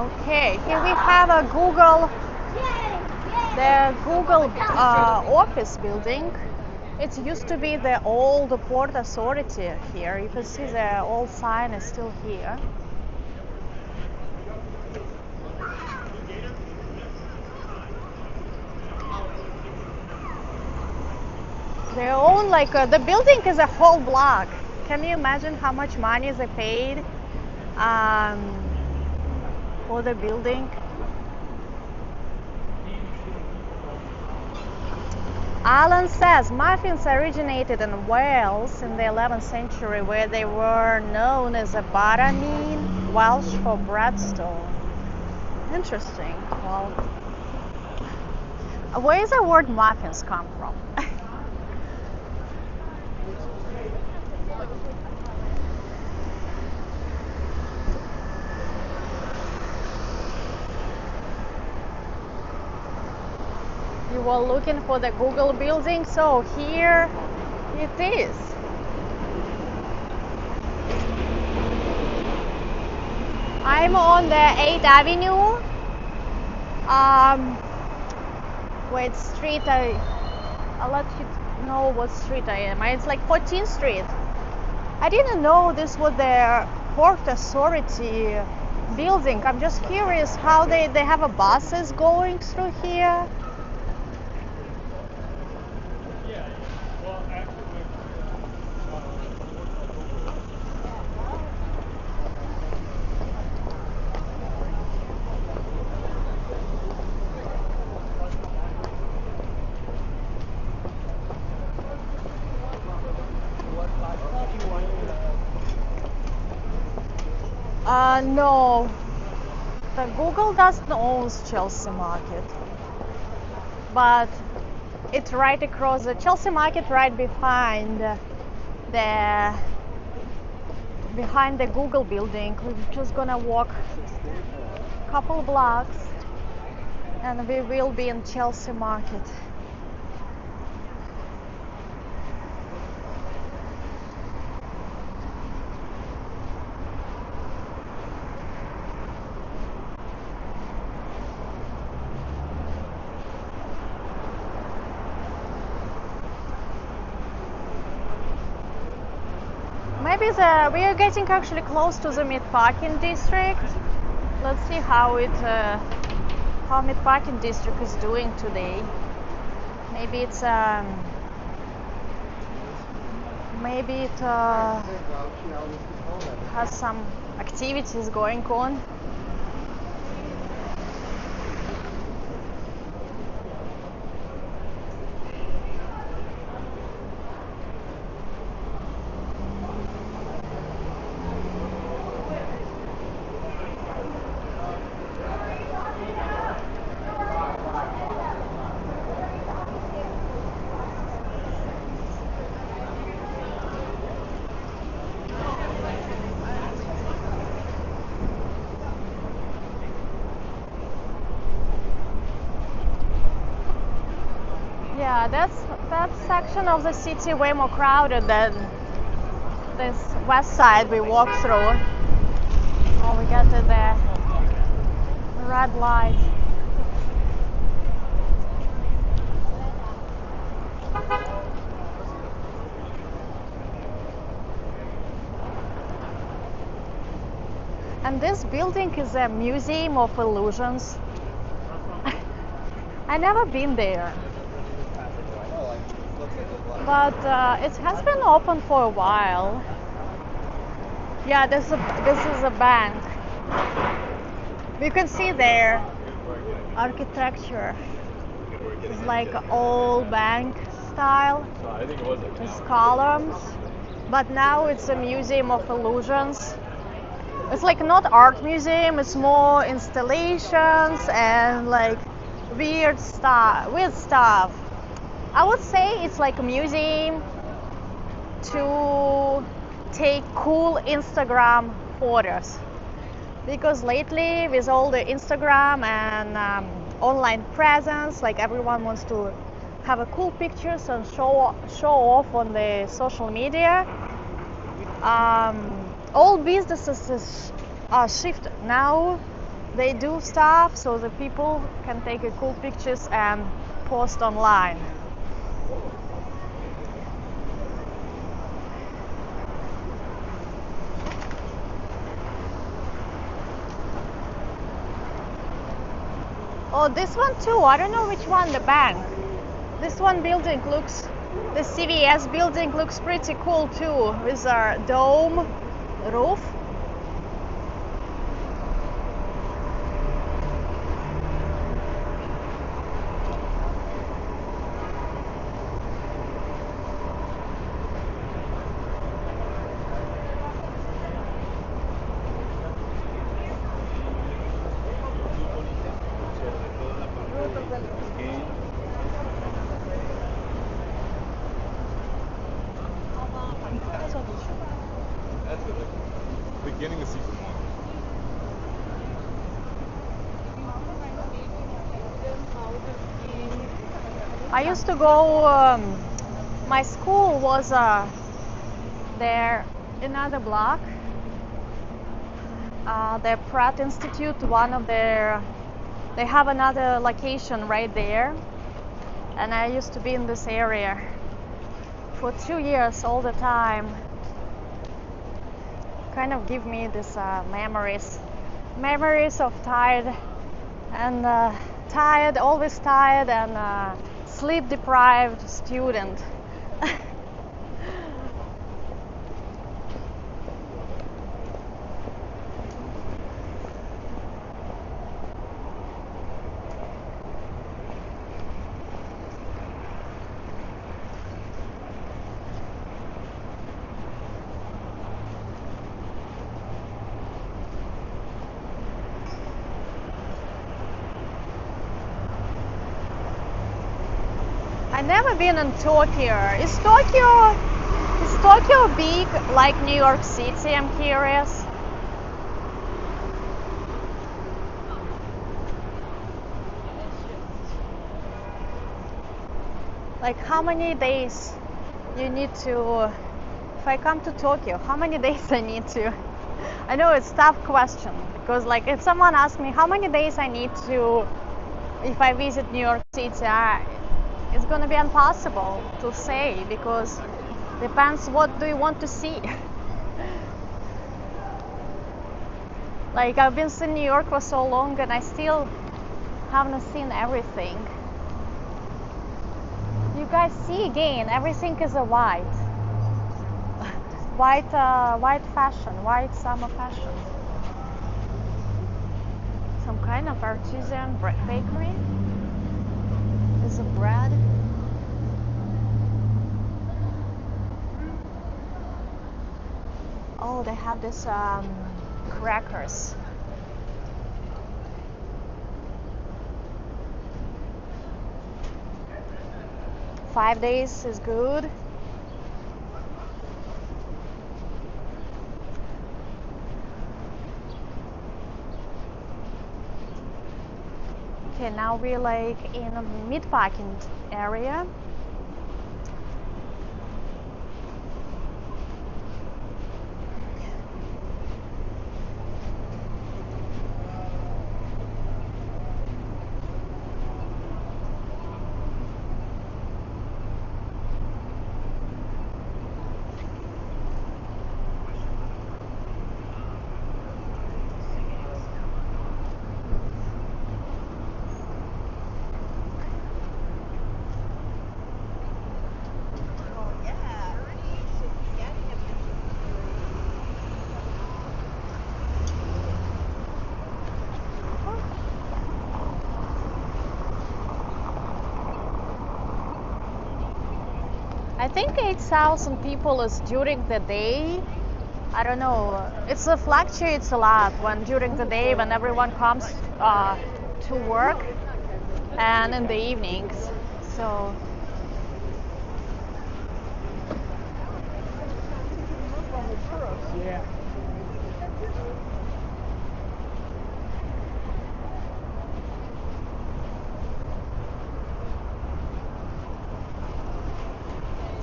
Okay, here we have a Google, the Google office building. It used to be the old Port Authority here. You can see the old sign is still here. They own like the building is a whole block. Can you imagine how much money they paid for the building? Alan says muffins originated in Wales in the 11th century, where they were known as a baranin, Welsh for breadstone. Interesting. Well, where does the word muffins come from? You were looking for the Google building, so here it is. I'm on the 8th Avenue. Wait, street I'll let you know what street I am. It's like 14th Street. I didn't know this was the Port Authority building. I'm just curious how they have a buses going through here. No, the Google doesn't own Chelsea Market, but it's right across the Chelsea Market, right behind the Google building. We're just gonna walk a couple blocks, and we will be in Chelsea Market. Maybe we are getting actually close to the Meatpacking District. Let's see how Meatpacking District is doing today. Maybe it has some activities going on. Yeah, that section of the city way more crowded than this west side we walked through. Oh, we got to the red light. And this building is a museum of illusions. I never been there. But it has been open for a while. Yeah, this is a bank. You can see there architecture. It's like old bank style. It's columns. But now it's a museum of illusions. It's like not art museum. It's more installations and like weird stuff. I would say it's like a museum to take cool Instagram photos, because lately with all the Instagram and online presence, like everyone wants to have a cool pictures and show off on the social media. All businesses are shift now. they do stuff so the people can take cool pictures and post online. Oh, this one too. I don't know which one, the bank. This one building looks, the CVS building looks pretty cool too, with a dome roof. That's the beginning of season 1. I used to go, my school was there, another block. The Pratt Institute, one of their, they have another location right there. And I used to be in this area for 2 years all the time. Kind of give me this memories of tired and always tired and sleep deprived student. I've never been in Tokyo. Is Tokyo big like New York City? I'm curious. Like how many days you need to, if I come to Tokyo, how many days I need to? I know it's a tough question because like if someone asks me how many days I need to, if I visit New York City, it's going to be impossible to say because depends what do you want to see. Like I've been in New York for so long and I still haven't seen everything. You guys see again, everything is a white. White fashion, white summer fashion. Some kind of artisan bakery. Is a bread. Oh, they have this crackers. Five days is good. Okay, now we're like in a meatpacking area. I think 8,000 people is during the day. I don't know. It fluctuates a lot when during the day when everyone comes to work and in the evenings. So Yeah.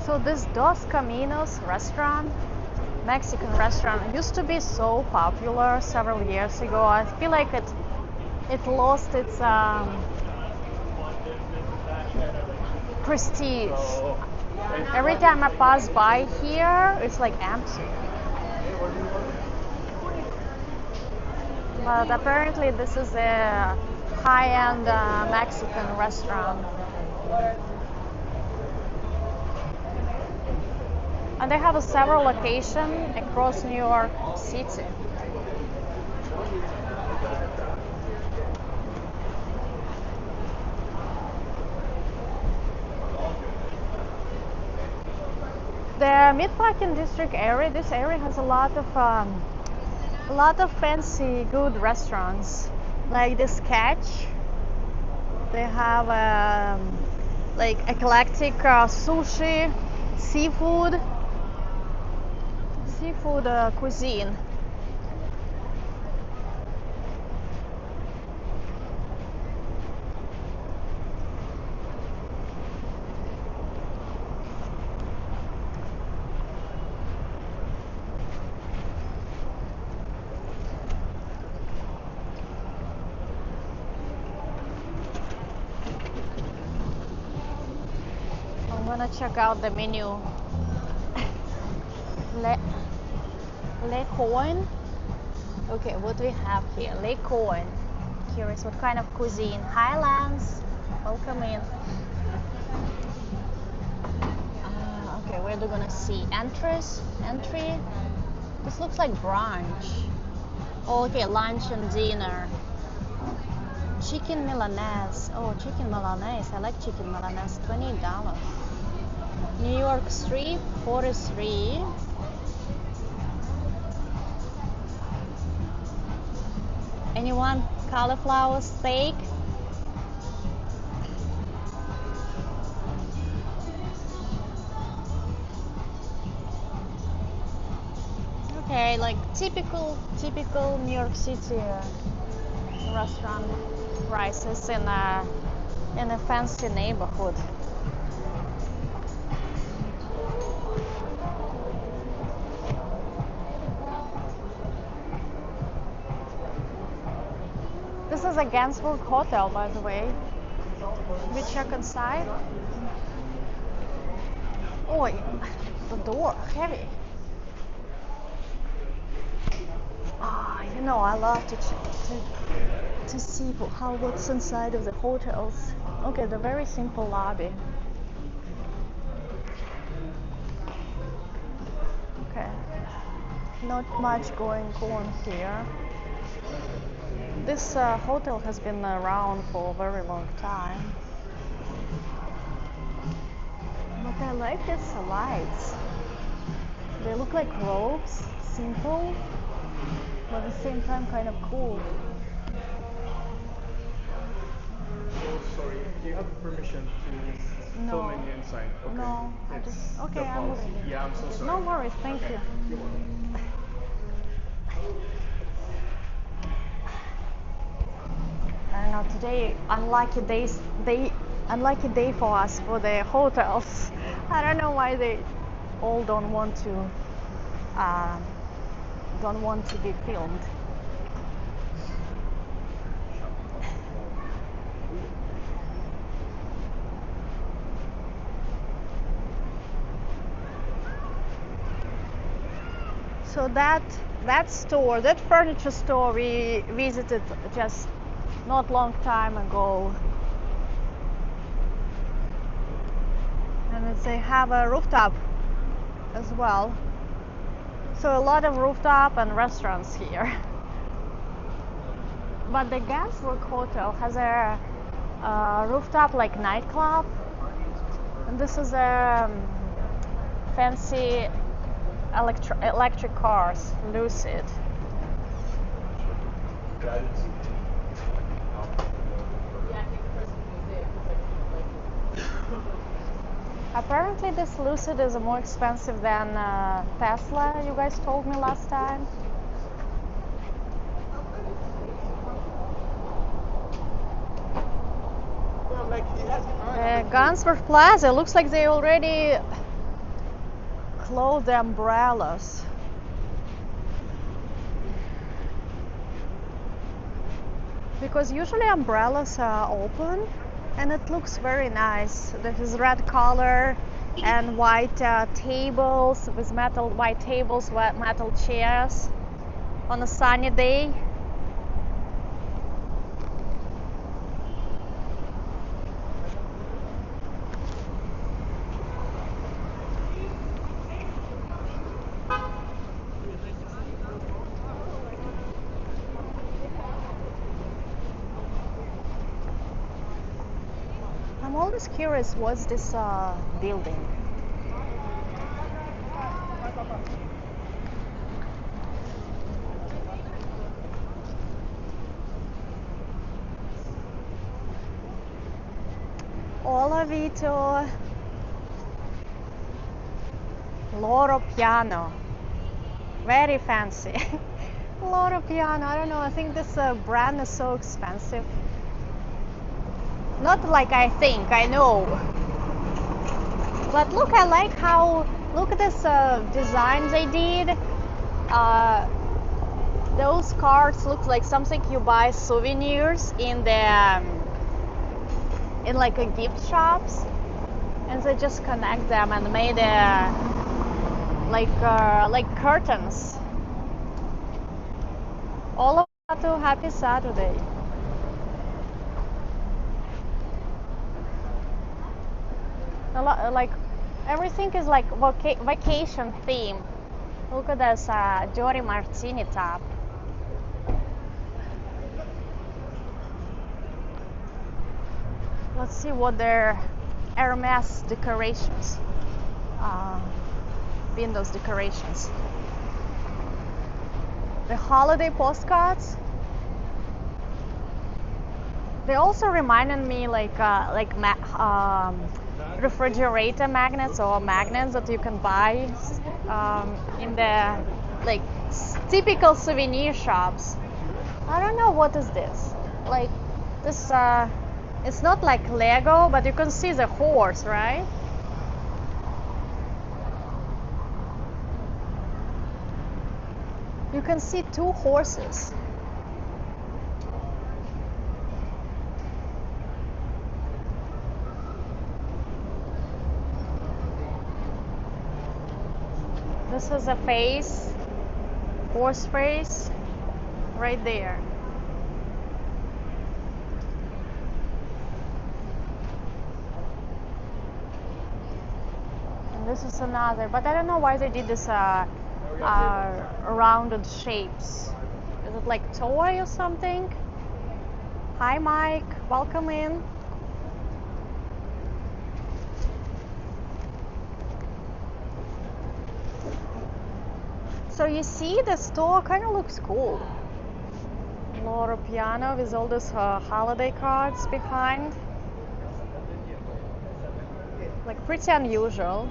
So this Dos Caminos restaurant, Mexican restaurant, used to be so popular several years ago. I feel like it lost its prestige. Every time I pass by here, it's like empty. But apparently this is a high-end Mexican restaurant. And they have several locations across New York City. The Meatpacking District area, this area has a lot of fancy, good restaurants. Like this Catch, they have like eclectic sushi, seafood cuisine. I'm gonna check out the menu. Le Coin. Okay, what do we have here? Le Coin. Curious what kind of cuisine? Highlands. Welcome in. Okay, where are we gonna see? Entry. This looks like brunch. Oh, okay, lunch and dinner. Chicken Milanese. Oh, chicken Milanese. I like chicken Milanese. $20. New York Strip, 43. Anyone? Cauliflower steak. Okay, like typical New York City restaurant prices in a fancy neighborhood. This is a Gansburg hotel, by the way. We check inside. Oh, the door, heavy. You know, I love to see what's inside of the hotels. Okay, the very simple lobby. Okay, not much going on here. This hotel has been around for a very long time. But I like its lights. They look like robes, simple, but at the same time kind of cool. Oh, sorry. Do you have permission to No. film any inside? Okay. No, I It's just okay. the I'm policy. moving. Yeah, I'm so sorry. No worries, thank you. You're welcome. I don't know. Today, unlucky day for us for the hotels. I don't know why they all don't want to be filmed. So that store, that furniture store we visited just not long time ago, and they have a rooftop as well. So a lot of rooftop and restaurants here. But the Gansburg Hotel has a rooftop like nightclub, and this is a fancy electric cars, Lucid. Apparently this Lucid is more expensive than Tesla, you guys told me last time. Gansburg Plaza, looks like they already closed the umbrellas. because usually umbrellas are open and it looks very nice. There is red color and white tables with white tables, metal chairs on a sunny day. I'm always curious, what's this building? Olavito Loro Piano. Very fancy. Loro Piano, I don't know, I think this brand is so expensive. Not like I think, I know. But look, I like how, look at this design they did. Those cards look like something you buy souvenirs in the in like a gift shops, and they just connect them and made like curtains. All of that to Happy Saturday. Like everything is like vacation theme. Look at this Jory Martini top. Let's see what their Hermes decorations, windows decorations. The holiday postcards. They also reminded me like refrigerator magnets or magnets that you can buy in the like typical souvenir shops. I don't know what is this. Like this, it's not like Lego, but you can see the horse, right? You can see two horses. This is a face, horse face, right there. And this is another, but I don't know why they did this rounded shapes. Is it like toy or something? Hi Mike, welcome in. So you see, the store kind of looks cool. Loro Piano with all these holiday cards behind. Like pretty unusual.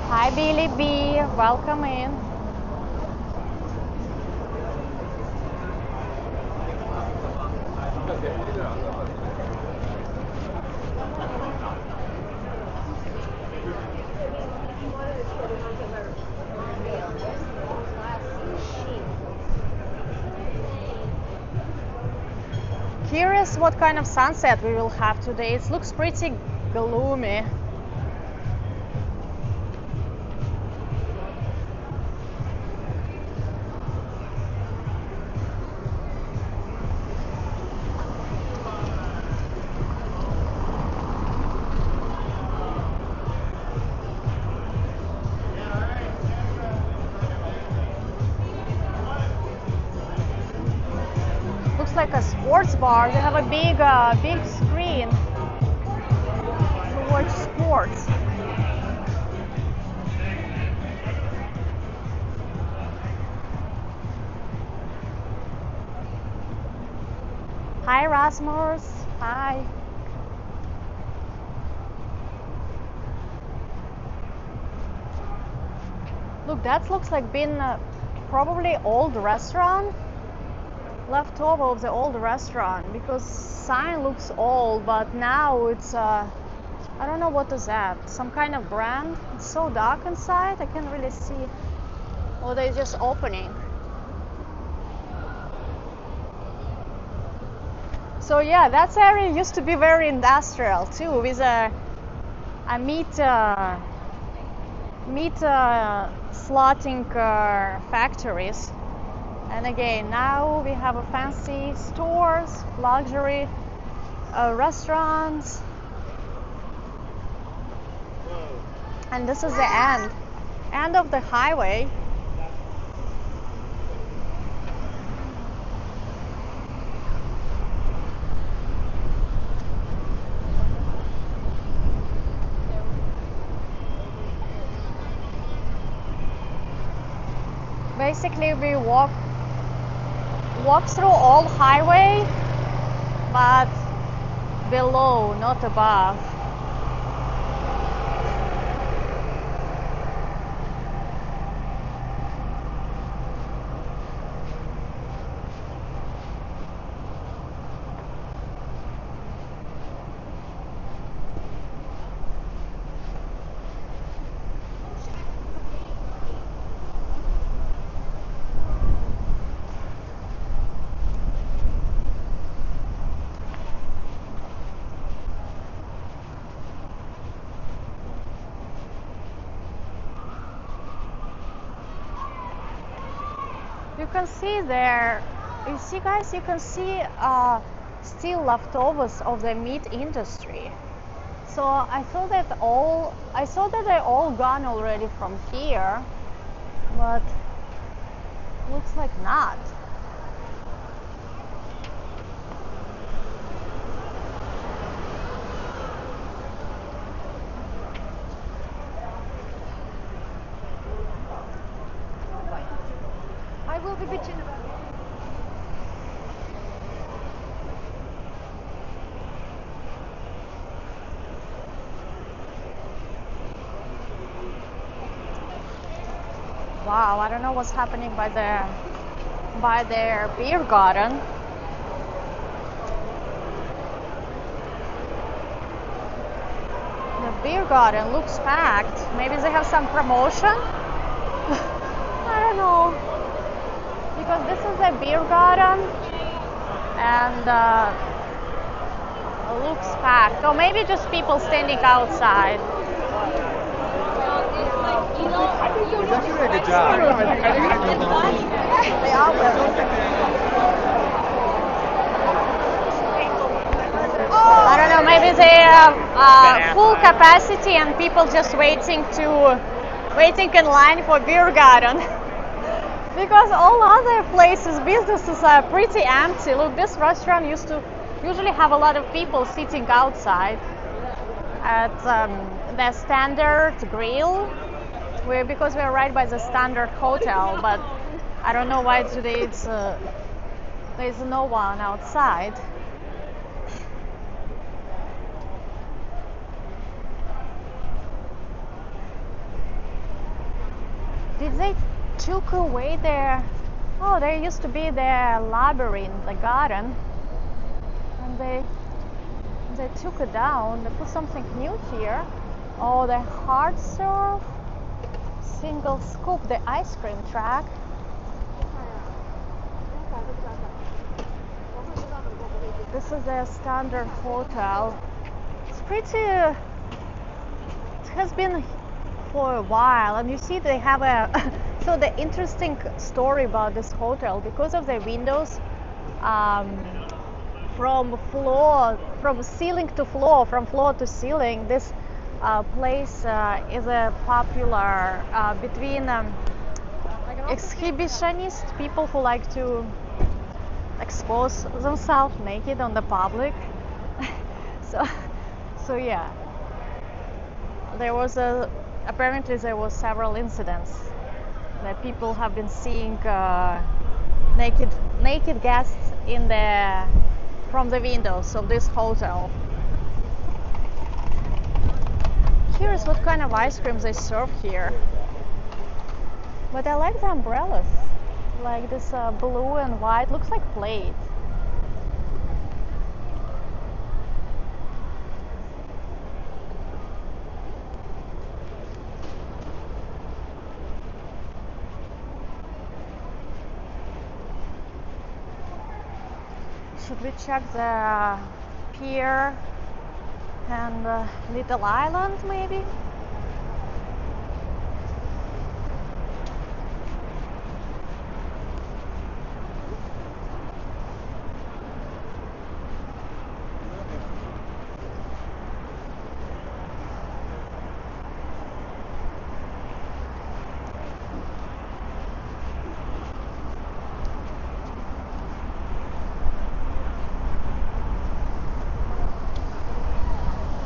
Hi Billy B, welcome in. Curious what kind of sunset we will have today. It looks pretty gloomy. Like a sports bar. They have a big screen to watch sports. Hi Rasmus. Hi. Look, that looks like been probably old restaurant, leftover of the old restaurant, because sign looks old, but now it's I don't know what is that, some kind of brand. It's so dark inside, I can't really see. Or they're just opening. So yeah, that area used to be very industrial too, with a meat slotting factories. And again, now we have a fancy stores, luxury restaurants. And this is the end of the highway. Basically, we walk through old highway, but below, not above. You can see there, you see guys, you can see still leftovers of the meat industry. So I thought that they're all gone already from here, but looks like not. I will be bitching about it. Wow, I don't know what's happening by their beer garden. The beer garden looks packed. Maybe they have some promotion? I don't know. Because this is a beer garden and it looks packed. Or maybe just people standing outside. It's actually a good job. I don't know, maybe they have full capacity and people just waiting in line for beer garden. Because all other places, businesses are pretty empty. Look, this restaurant usually have a lot of people sitting outside at the Standard Grill, because we're right by the Standard Hotel, but I don't know why today there's no one outside. Did they took away their... Oh, there used to be their labyrinth, the garden, and they took it down. They put something new here. Oh, the hard serve, single scoop, the ice cream track. This is their Standard Hotel. It's pretty... It has been for a while, and you see they have a... So the interesting story about this hotel, because of the windows, from ceiling to floor, from floor to ceiling, this place is a popular between exhibitionists, people who like to expose themselves naked on the public. so yeah, apparently there was several incidents that people have been seeing naked guests from the windows of this hotel. Curious what kind of ice cream they serve here. But I like the umbrellas. Like this blue and white. Looks like plates. Should we check the pier and little island maybe?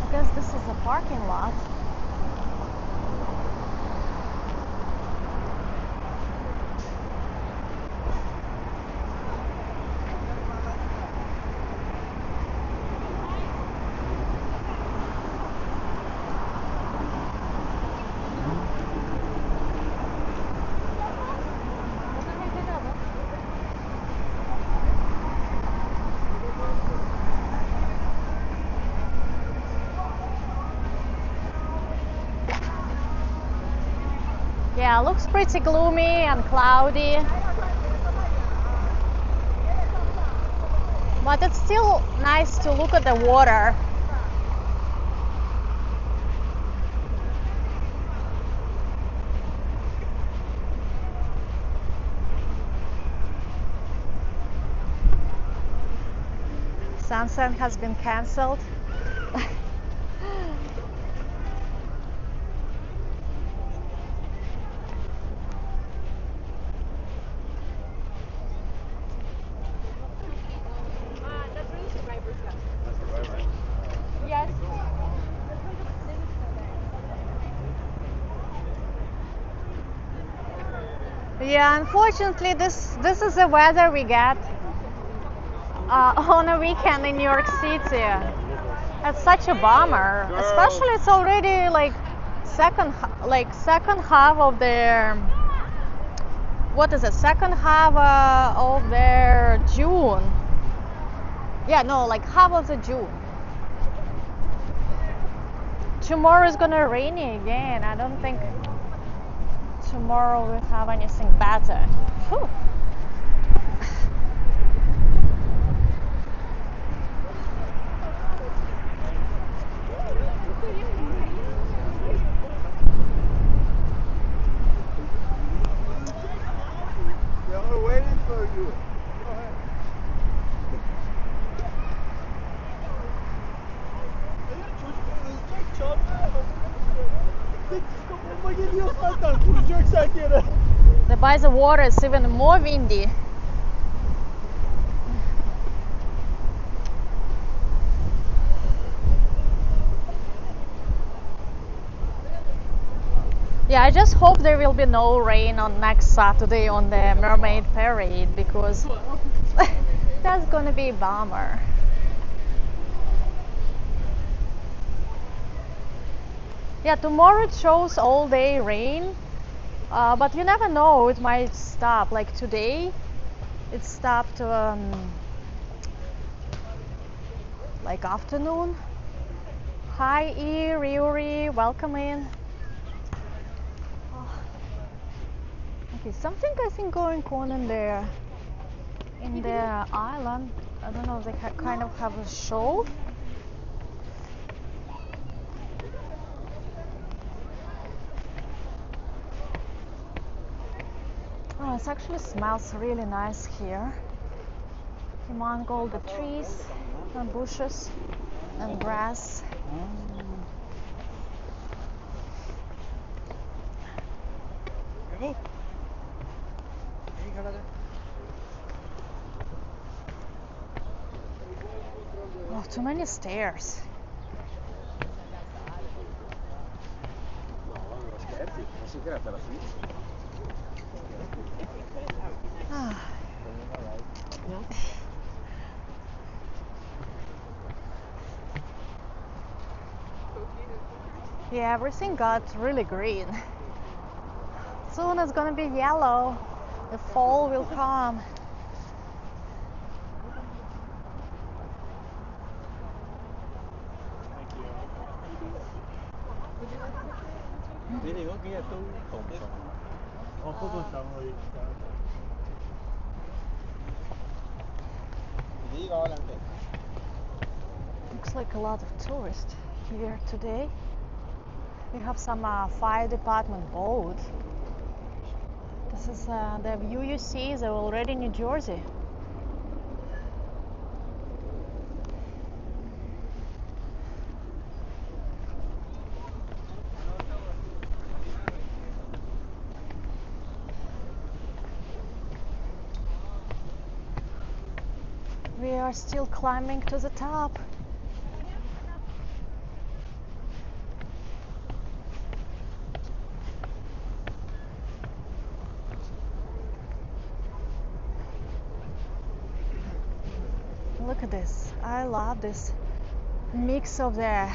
I guess this is a parking lot. Yeah, looks pretty gloomy and cloudy. But it's still nice to look at the water. Sunset has been cancelled. Yes. Yeah, unfortunately, this is the weather we get on a weekend in New York City. It's such a bummer. Especially, it's already like second half of the what is it? Second half of their June. Yeah, no, like half of the June. Tomorrow is gonna rainy again. I don't think tomorrow we'll have anything better. Whew. They're waiting for you. Go ahead. Kafama geliyor zaten. Kuracak sen yere. By the water it's even more windy. Yeah, I just hope there will be no rain on next Saturday on the Mermaid Parade because that's gonna be a bummer. Yeah, tomorrow it shows all day rain, but you never know, it might stop. Like today, it stopped like afternoon. Hi Ryuri, welcome in. Okay, something I think going on in the island. I don't know if they kind of have a show. Oh, it actually smells really nice here. Among all the trees and bushes and grass. Oh, too many stairs. Yeah, everything got really green. Soon it's gonna be yellow. The fall will come. Looks like a lot of tourists here today. We have some fire department boat. This is the view you see is already New Jersey. We are still climbing to the top. Look at this. I love this mix of the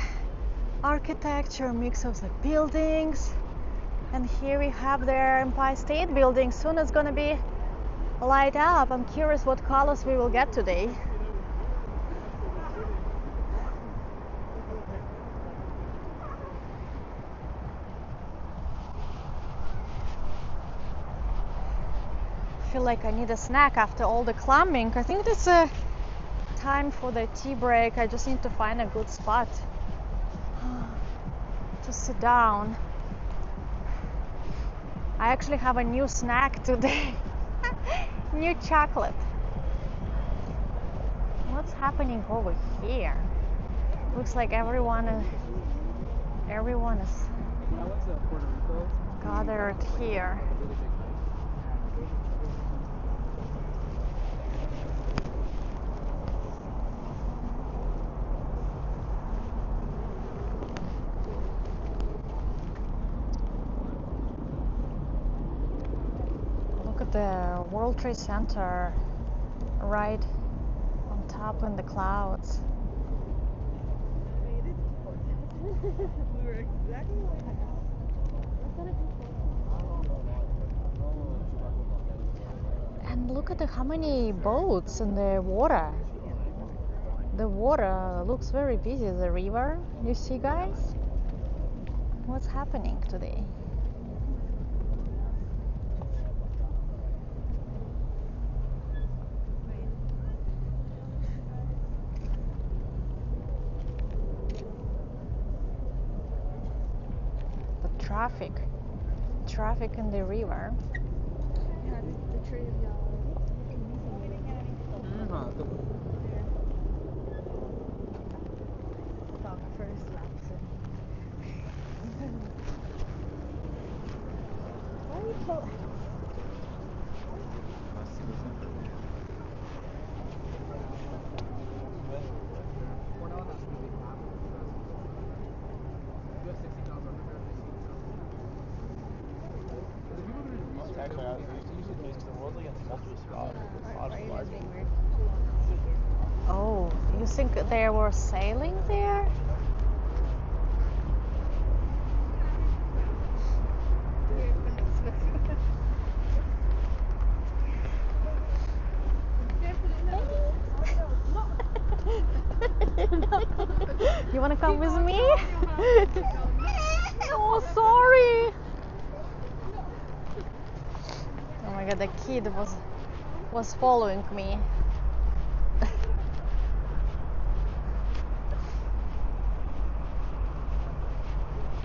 architecture, mix of the buildings. And here we have the Empire State Building. Soon it's gonna be light up. I'm curious what colors we will get today. I feel like I need a snack after all the climbing. I think it's time for the tea break. I just need to find a good spot to sit down. I actually have a new snack today. New chocolate. What's happening over here? Looks like everyone is gathered here. Look at the World Trade Center right on top in the clouds. We were exactly like that. And look at how many boats in the water. The water looks very busy, the river. You see, guys? What's happening today? Traffic in the river. Yeah, the tree is yellow. Why are you so... Oh, you think they were sailing there? You wanna come with me? Oh, sorry. Oh my god, the kid was following me.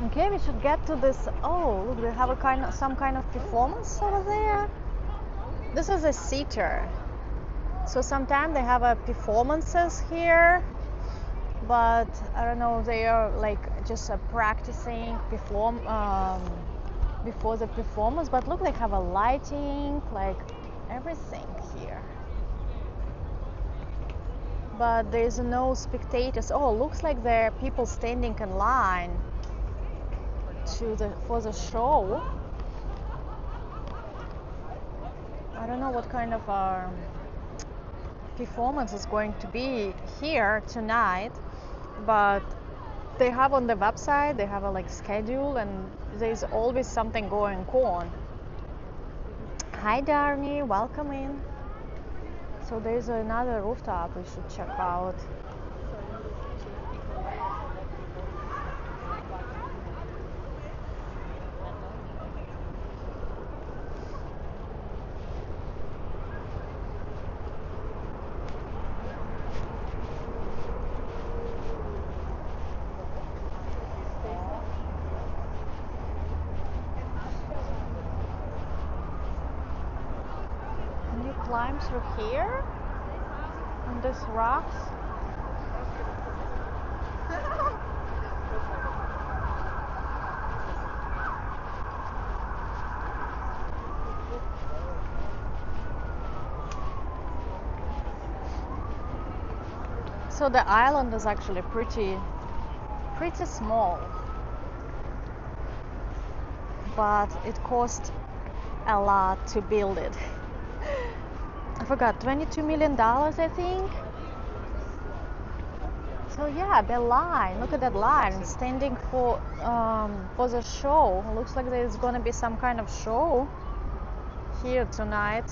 Okay, we should get to this. Oh, look, they have some kind of performance over there. This is a theater. So sometimes they have performances here, but I don't know, they are like just practicing before the performance. But look, they have a lighting, like everything here. But there's no spectators. Oh, looks like there are people standing in line for the show. I don't know what kind of performance is going to be here tonight, but they have on the website, they have a like schedule, and there's always something going on. Hi Darnie, welcome in. So there's another rooftop we should check out. Can you climb through here? On these rocks? So the island is actually pretty small, but it cost a lot to build it. I forgot, $22 million, I think. So yeah, the line. Look at that line, standing for the show. Looks like there's gonna be some kind of show here tonight.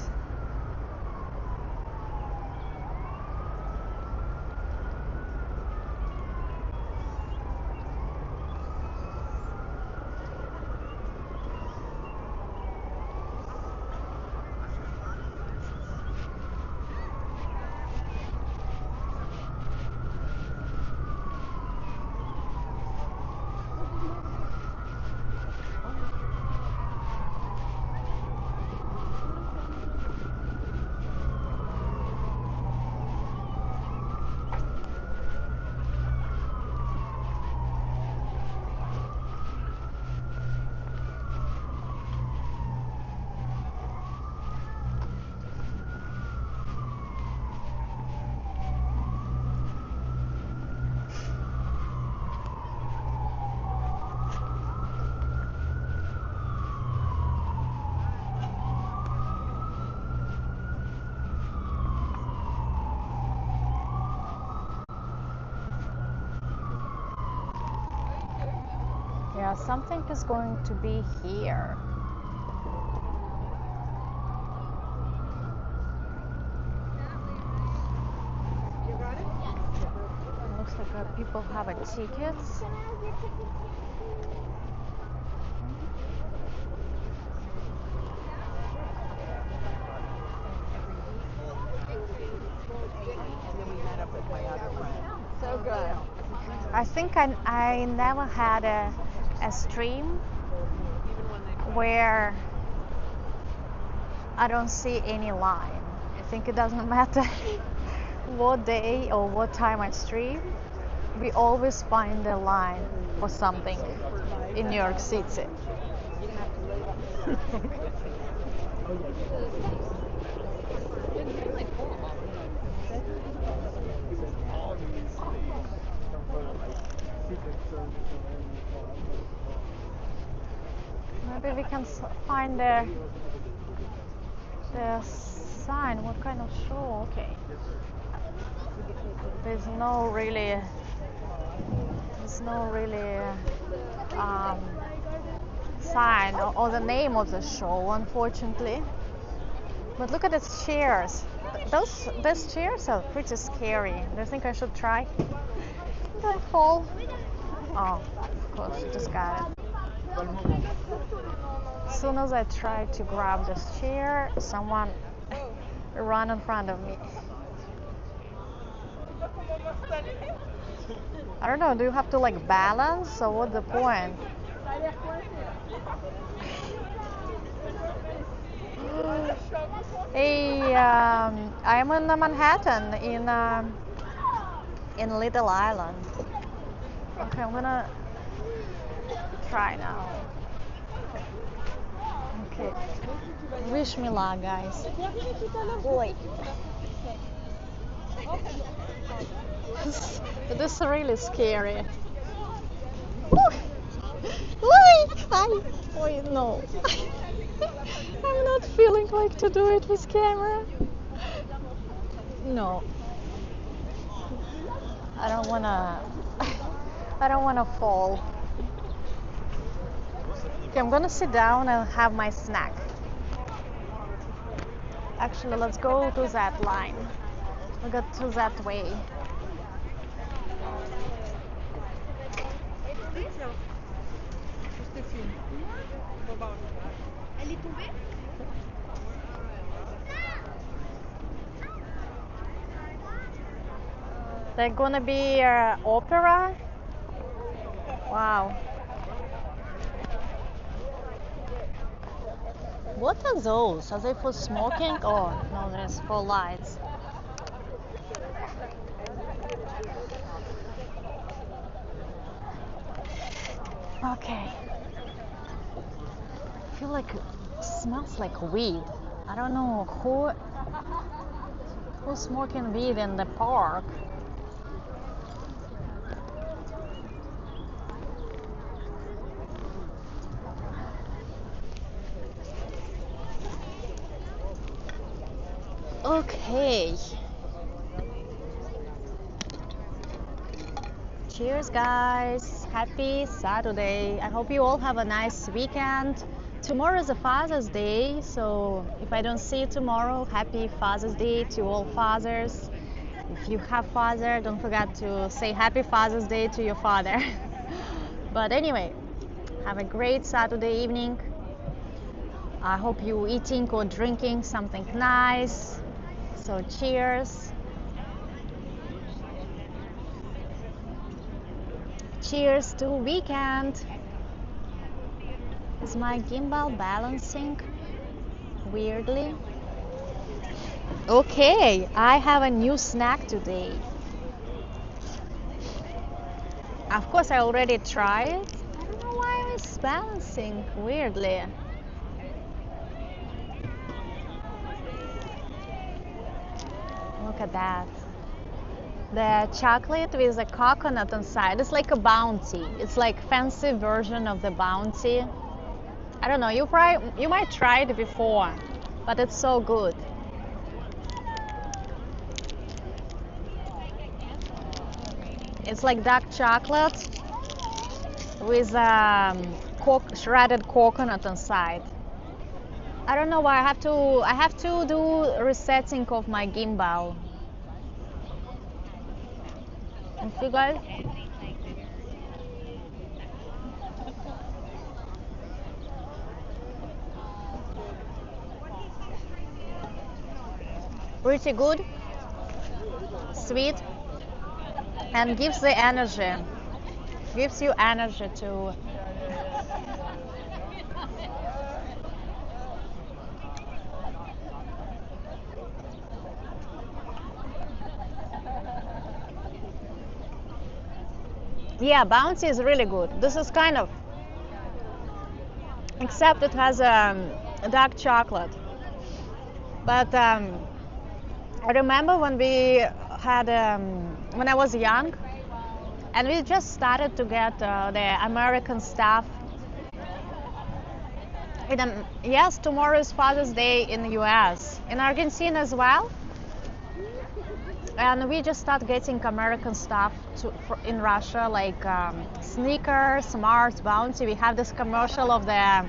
Yeah, something is going to be here. Looks like people have tickets. So good. I think I never had a stream where I don't see any line. I think it doesn't matter what day or what time I stream, we always find a line for something in New York City. Maybe we can find the sign. What kind of show? Okay. There's no really sign or the name of the show, unfortunately. But look at these chairs. Those chairs are pretty scary. Do you think I should try? Don't fall. Oh, of course, you just got it. As soon as I tried to grab this chair, someone ran in front of me. I don't know, do you have to like balance or what's the point? Hey, I'm in Manhattan in Little Island. Okay, I'm gonna try now. Okay. Wish me luck, guys. Wait. This is really scary. Wait, no. I'm not feeling like to do it with camera. No. I don't wanna fall. Okay, I'm gonna sit down and have my snack. Actually, let's go to that line. We go to that way. Elle est tombée? They're gonna be opera. Wow. What are those? Are they for smoking? Oh, no, there's for lights. Okay. I feel like it smells like weed. I don't know who's smoking weed in the park. Okay. Cheers, guys. Happy Saturday. I hope you all have a nice weekend. Tomorrow is a Father's Day, so if I don't see you tomorrow, happy Father's Day to all fathers. If you have father, don't forget to say happy Father's Day to your father. But anyway, have a great Saturday evening. I hope you eating or drinking something nice. So cheers. Cheers to weekend. Is my gimbal balancing weirdly? Okay, I have a new snack today. Of course, I already tried it. I don't know why it's balancing weirdly. Look at that. The chocolate with a coconut inside. It's like a bounty. It's like fancy version of the bounty. I don't know. You might try it before, but it's so good. It's like dark chocolate with shredded coconut inside. I don't know why I have to do resetting of my gimbal. And you guys, pretty good, sweet, and gives the energy. Gives you energy to. Yeah, bouncy is really good. This is kind of, except it has dark chocolate. But I remember when we had, when I was young, and we just started to get the American stuff. Yes, tomorrow is Father's Day in the US, in Argentina as well. And we just start getting American stuff in Russia, like Snickers, Mars, Bounty. We have this commercial of the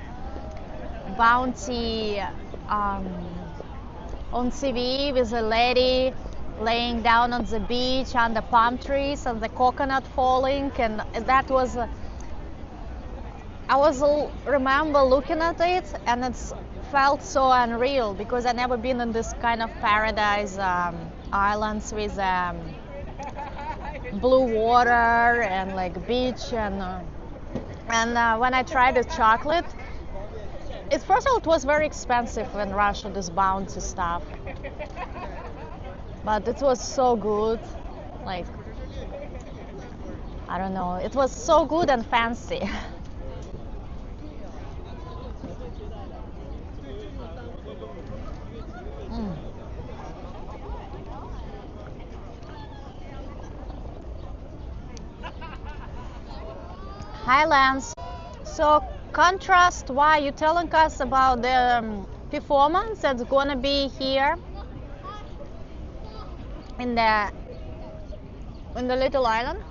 Bounty on TV with a lady laying down on the beach under palm trees and the coconut falling, and that was. Remember looking at it, and it felt so unreal because I never been in this kind of paradise. Islands with blue water and like beach and when I tried the chocolate, first of all it was very expensive in Russia, this bounty stuff, but it was so good, like I don't know, it was so good and fancy. Highlands. So contrast, why you telling us about the performance that's gonna be here in the little island?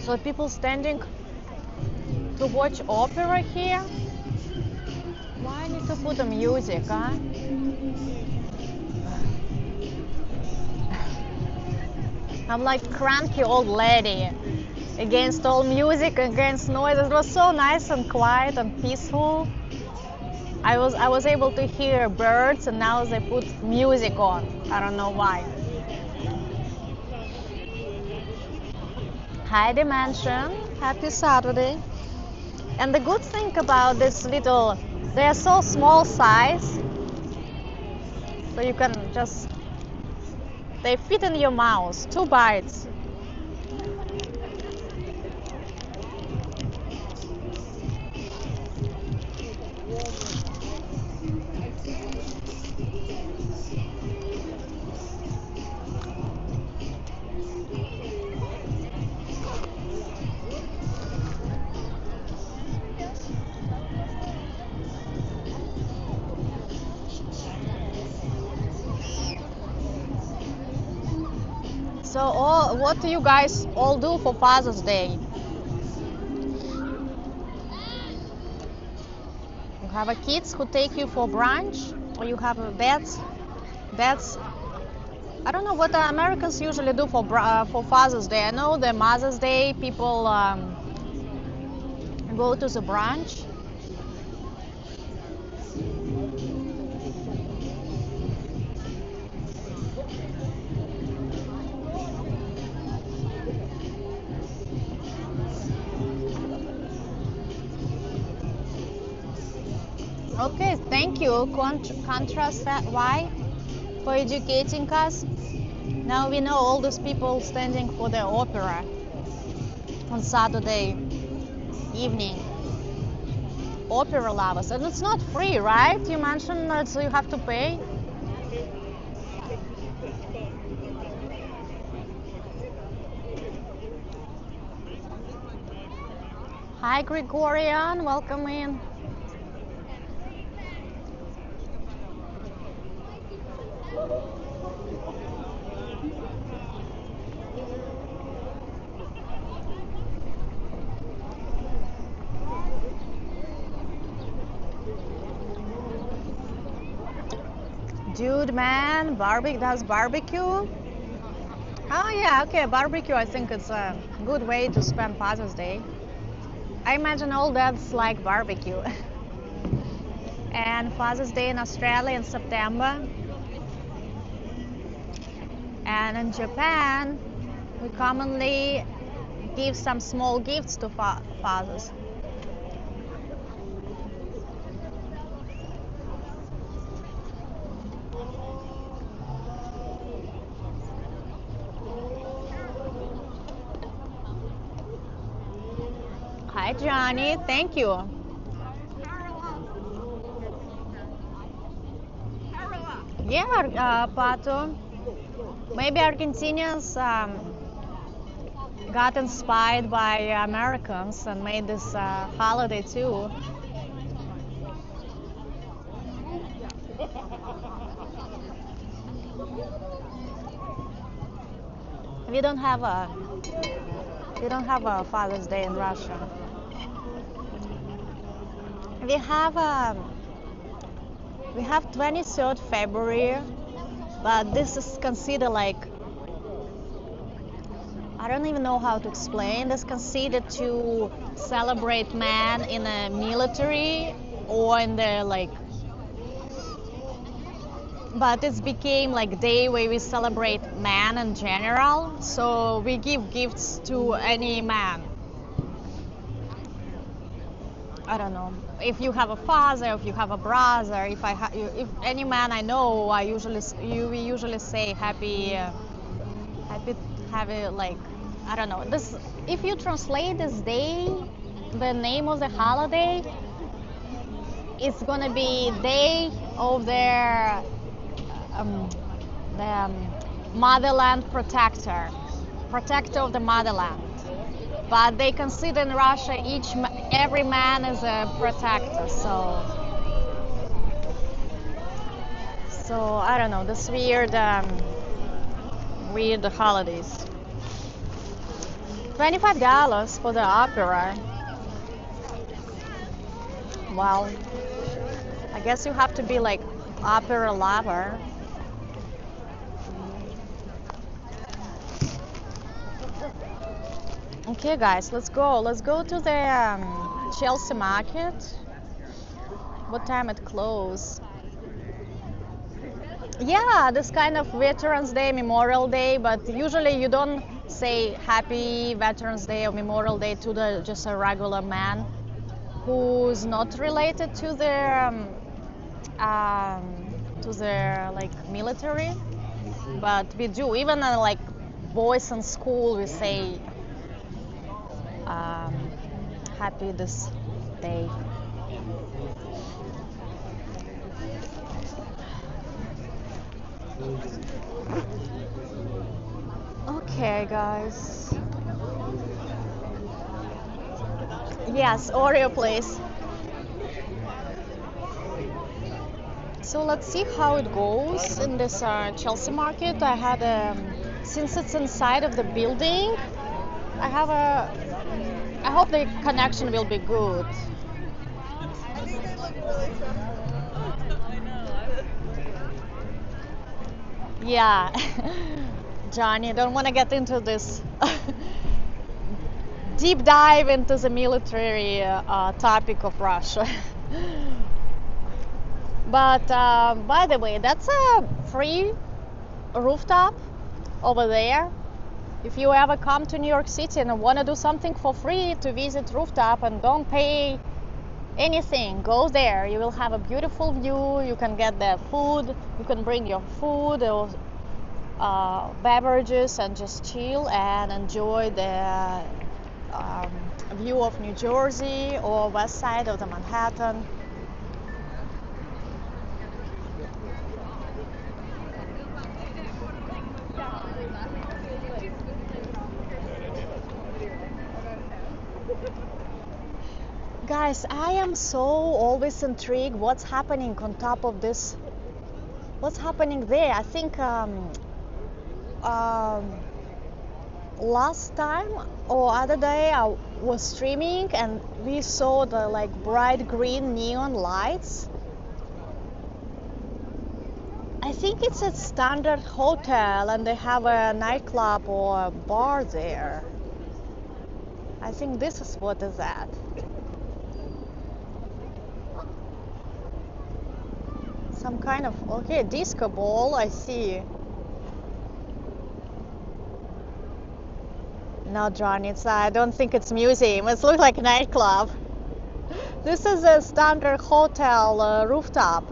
So people standing to watch opera here. Why I need to put the music, huh? I'm like cranky old lady against all music, against noise. It was so nice and quiet and peaceful. I was able to hear birds, and now they put music on. I don't know why. Hi Dimension, happy Saturday. And the good thing about this little, they are so small size, so you can just, they fit in your mouth, 2 bites. So what do you guys all do for Father's Day? You have a kids who take you for brunch, or you have a dads? I don't know what the Americans usually do for Father's Day. I know the Mother's Day people go to the brunch. Okay, thank you, Contrast Y, for educating us. Now we know all those people standing for the opera on Saturday evening. Opera lovers, and it's not free, right? You mentioned that you have to pay. Hi Gregorian, welcome in. Dude, man, does barbecue? Oh yeah, okay, barbecue. I think it's a good way to spend Father's Day. I imagine all dads like barbecue. And Father's Day in Australia in September. And in Japan, we commonly give some small gifts to fathers. Hi Johnny, thank you. Yeah, Pato. Maybe Argentinians got inspired by Americans and made this holiday too. We don't have a Father's Day in Russia. We have 23rd February, but this is considered like, I don't even know how to explain. This is considered to celebrate man in the military or in the like, but it's became like day where we celebrate man in general. So we give gifts to any man. I don't know if you have a father, if you have a brother, if any man I know, we usually say happy, like, I don't know. This, if you translate this day, the name of the holiday, it's gonna be Day of the Motherland Protector of the motherland. But they consider in Russia every man is a protector. So I don't know, this weird holidays. $25 for the opera. Well, I guess you have to be like opera lover. Okay, guys, let's go. Let's go to the Chelsea market. What time it close? Yeah, this kind of Veterans Day, Memorial Day, but usually you don't say Happy Veterans Day or Memorial Day to the just a regular man who's not related to their like military, but we do. Even like boys in school, we say Happy this day. Okay, guys. Yes, Oreo, please. So let's see how it goes in this Chelsea market. I had since it's inside of the building, I hope the connection will be good. Yeah, Johnny, don't want to get into this deep dive into the military topic of Russia. But by the way, that's a free rooftop over there. If you ever come to New York City and want to do something for free to visit rooftop and don't pay anything, go there. You will have a beautiful view. You can get the food. You can bring your food or beverages and just chill and enjoy the view of New Jersey or west side of the Manhattan. Guys, I am so always intrigued what's happening on top of this. What's happening there? I think last time or other day I was streaming and we saw the like bright green neon lights. I think it's a Standard Hotel and they have a nightclub or a bar there. I think this is what is that. Some kind of, okay, disco ball, I see. No, John, I don't think it's museum. It looks like a nightclub. This is a Standard Hotel rooftop.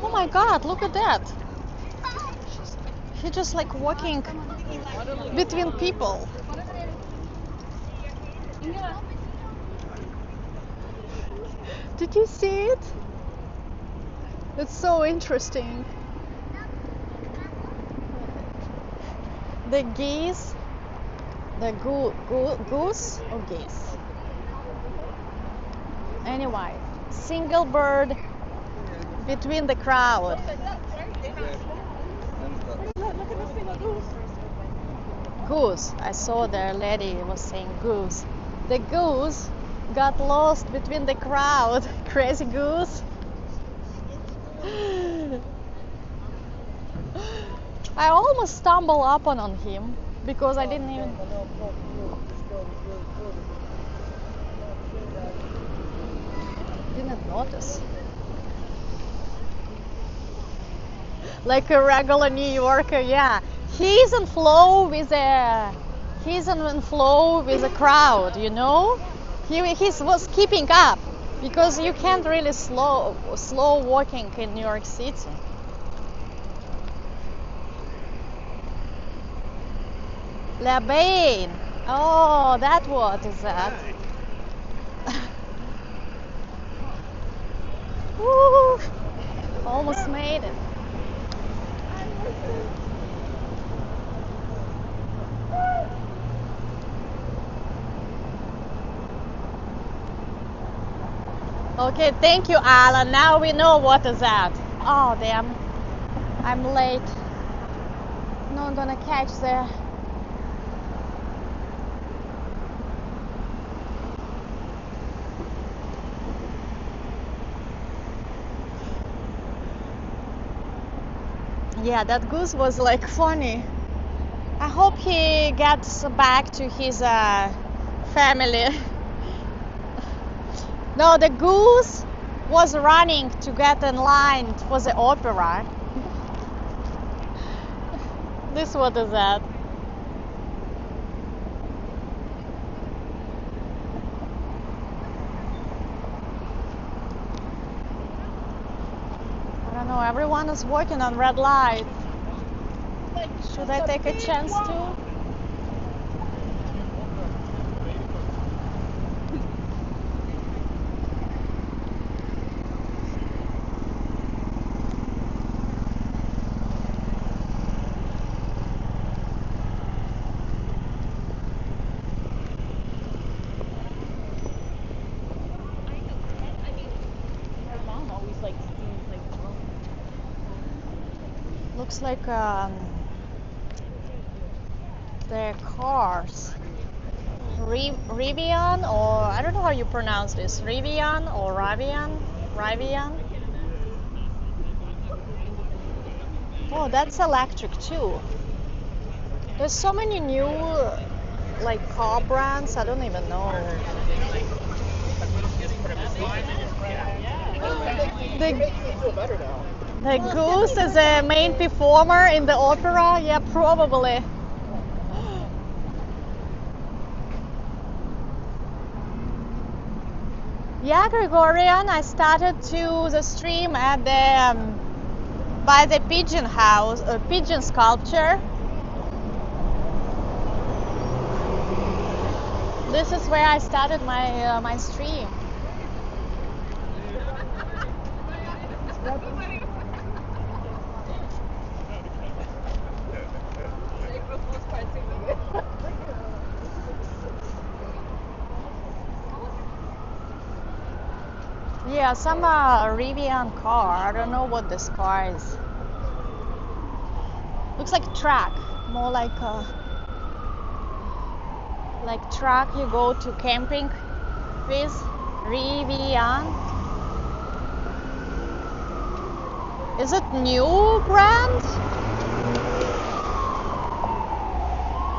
Oh my God, look at that. He just like walking between people. Did you see it? It's so interesting. The geese, the goose or geese. Anyway, single bird between the crowd. Goose. I saw the lady was saying goose. The goose got lost between the crowd. Crazy goose. I almost stumbled upon on him because I didn't notice. Like a regular New Yorker, yeah. He's in flow with the crowd, you know. He was keeping up because you can't really slow walking in New York City. La Bain. Oh, that what is that? almost made it. Okay, thank you, Alan. Now we know what is that. Oh, damn. I'm late. Not gonna catch the... Yeah, that goose was like funny. I hope he gets back to his family. No, the goose was running to get in line for the opera. This what is that? I don't know, everyone is working on red light. Should I take a chance too? Looks like the cars. Rivian, or I don't know how you pronounce this. Rivian or Ravian? Rivian? Oh, that's electric too. There's so many new like car brands, I don't even know. The goose is a main performer in the opera? Yeah, probably. Yeah, Gregorian, I started to the stream at the by the Pigeon house, Pigeon sculpture. This is where I started my my stream. Yeah, some Rivian car. I don't know what this car is. Looks like a truck, more like a truck you go to camping with. Rivian. Is it new brand?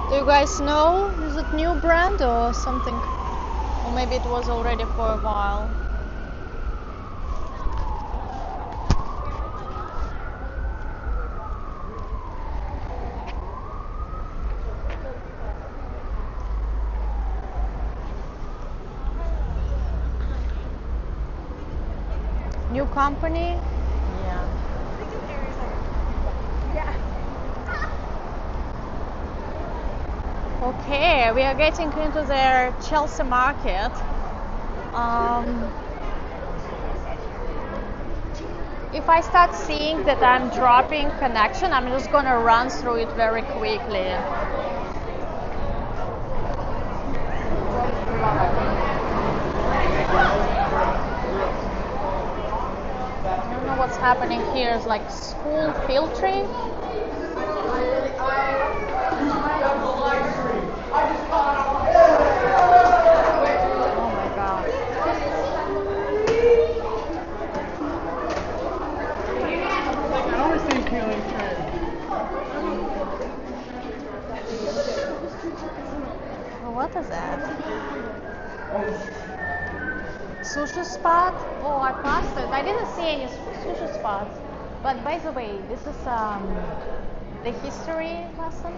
Do you guys know? Is it new brand or something? Or maybe it was already for a while. New company? Yeah. Okay, we are getting into the Chelsea market. If I start seeing that I'm dropping connection, I'm just gonna run through it very quickly. I don't know what's happening here. It's like school field trip. Oh my god. I always think feeling trend. Oh, what is that? Sushi spot? Oh, I passed it. I didn't see any sushi spots. But by the way, this is the history lesson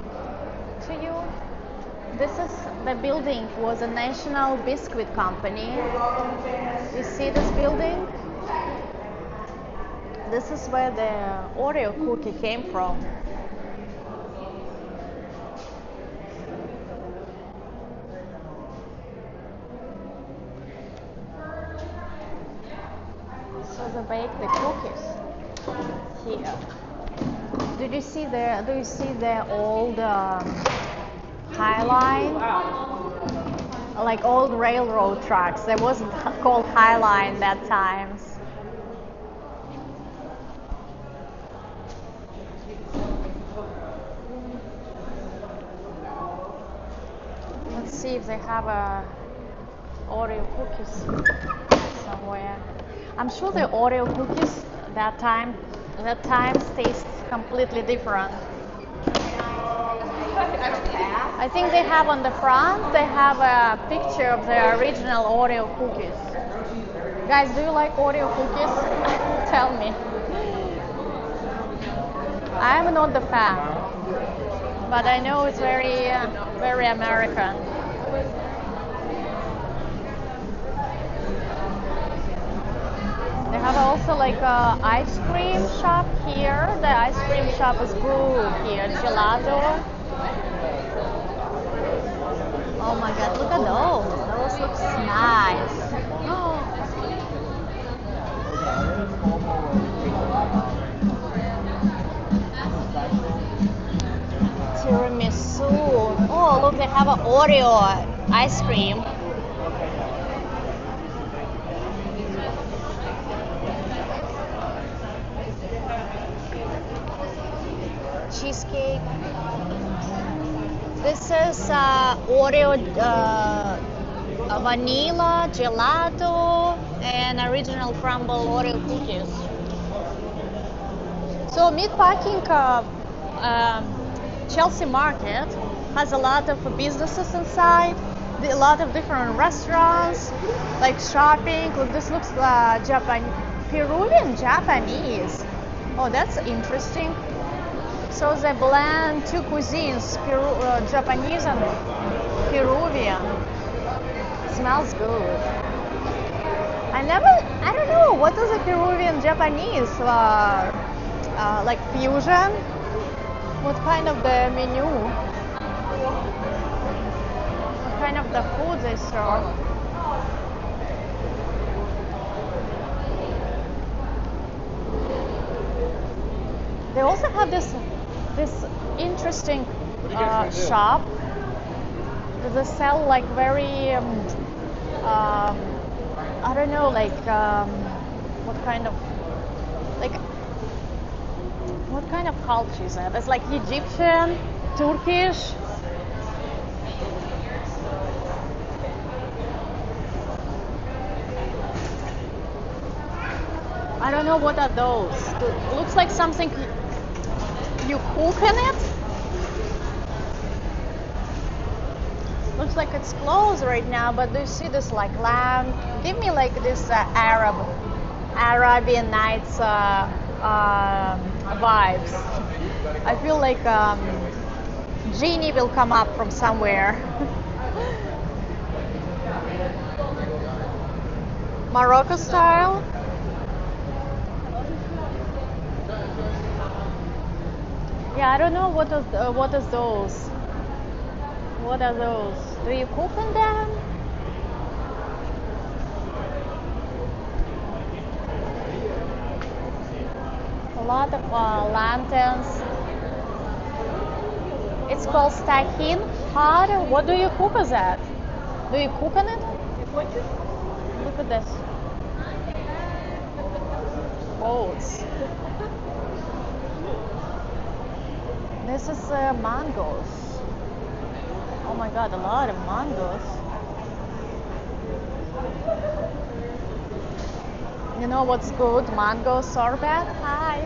to you. This is the building was a national biscuit company. You see this building? This is where the Oreo cookie came from. So they bake the cookies. here. Did you see the? Do you see the old High Line? Like old railroad tracks. There wasn't called High Line that times. Let's see if they have a Oreo cookies somewhere. I'm sure the Oreo cookies that time taste completely different. I think they have on the front, they have a picture of the original Oreo cookies. Guys, do you like Oreo cookies? Tell me. I'm not the fan, but I know it's very, very American. They have also like a ice cream shop here. The ice cream shop is good here, gelato. Oh my god, look at those. Those look nice. Tiramisu. Oh, look, they have an Oreo ice cream. Cheesecake. This is Oreo vanilla, gelato, and original crumble Oreo cookies. So Meatpacking Chelsea Market has a lot of businesses inside, a lot of different restaurants, like shopping. Look, this looks Peruvian Japanese. Oh, that's interesting. So they blend two cuisines, Japanese and Peruvian. Smells good. I don't know, what is a Peruvian Japanese? Like fusion? What kind of the menu? What kind of the food they serve? They also have this interesting shop. They sell like very I don't know, like what kind of culture is that? It's like Egyptian, Turkish. I don't know what are those. It looks like something you cook in it. Looks like it's closed right now, but do you see this like lamb? Give me like this Arabian Nights vibes. I feel like genie will come up from somewhere. Morocco style. Yeah, I don't know what is those. What are those? Do you cook in them? A lot of lanterns. It's called tahin. What do you cook with that? Do you cook in it? Look at this. Oats. This is mangoes. Oh my god, a lot of mangoes. You know what's good? Mango sorbet. Hi.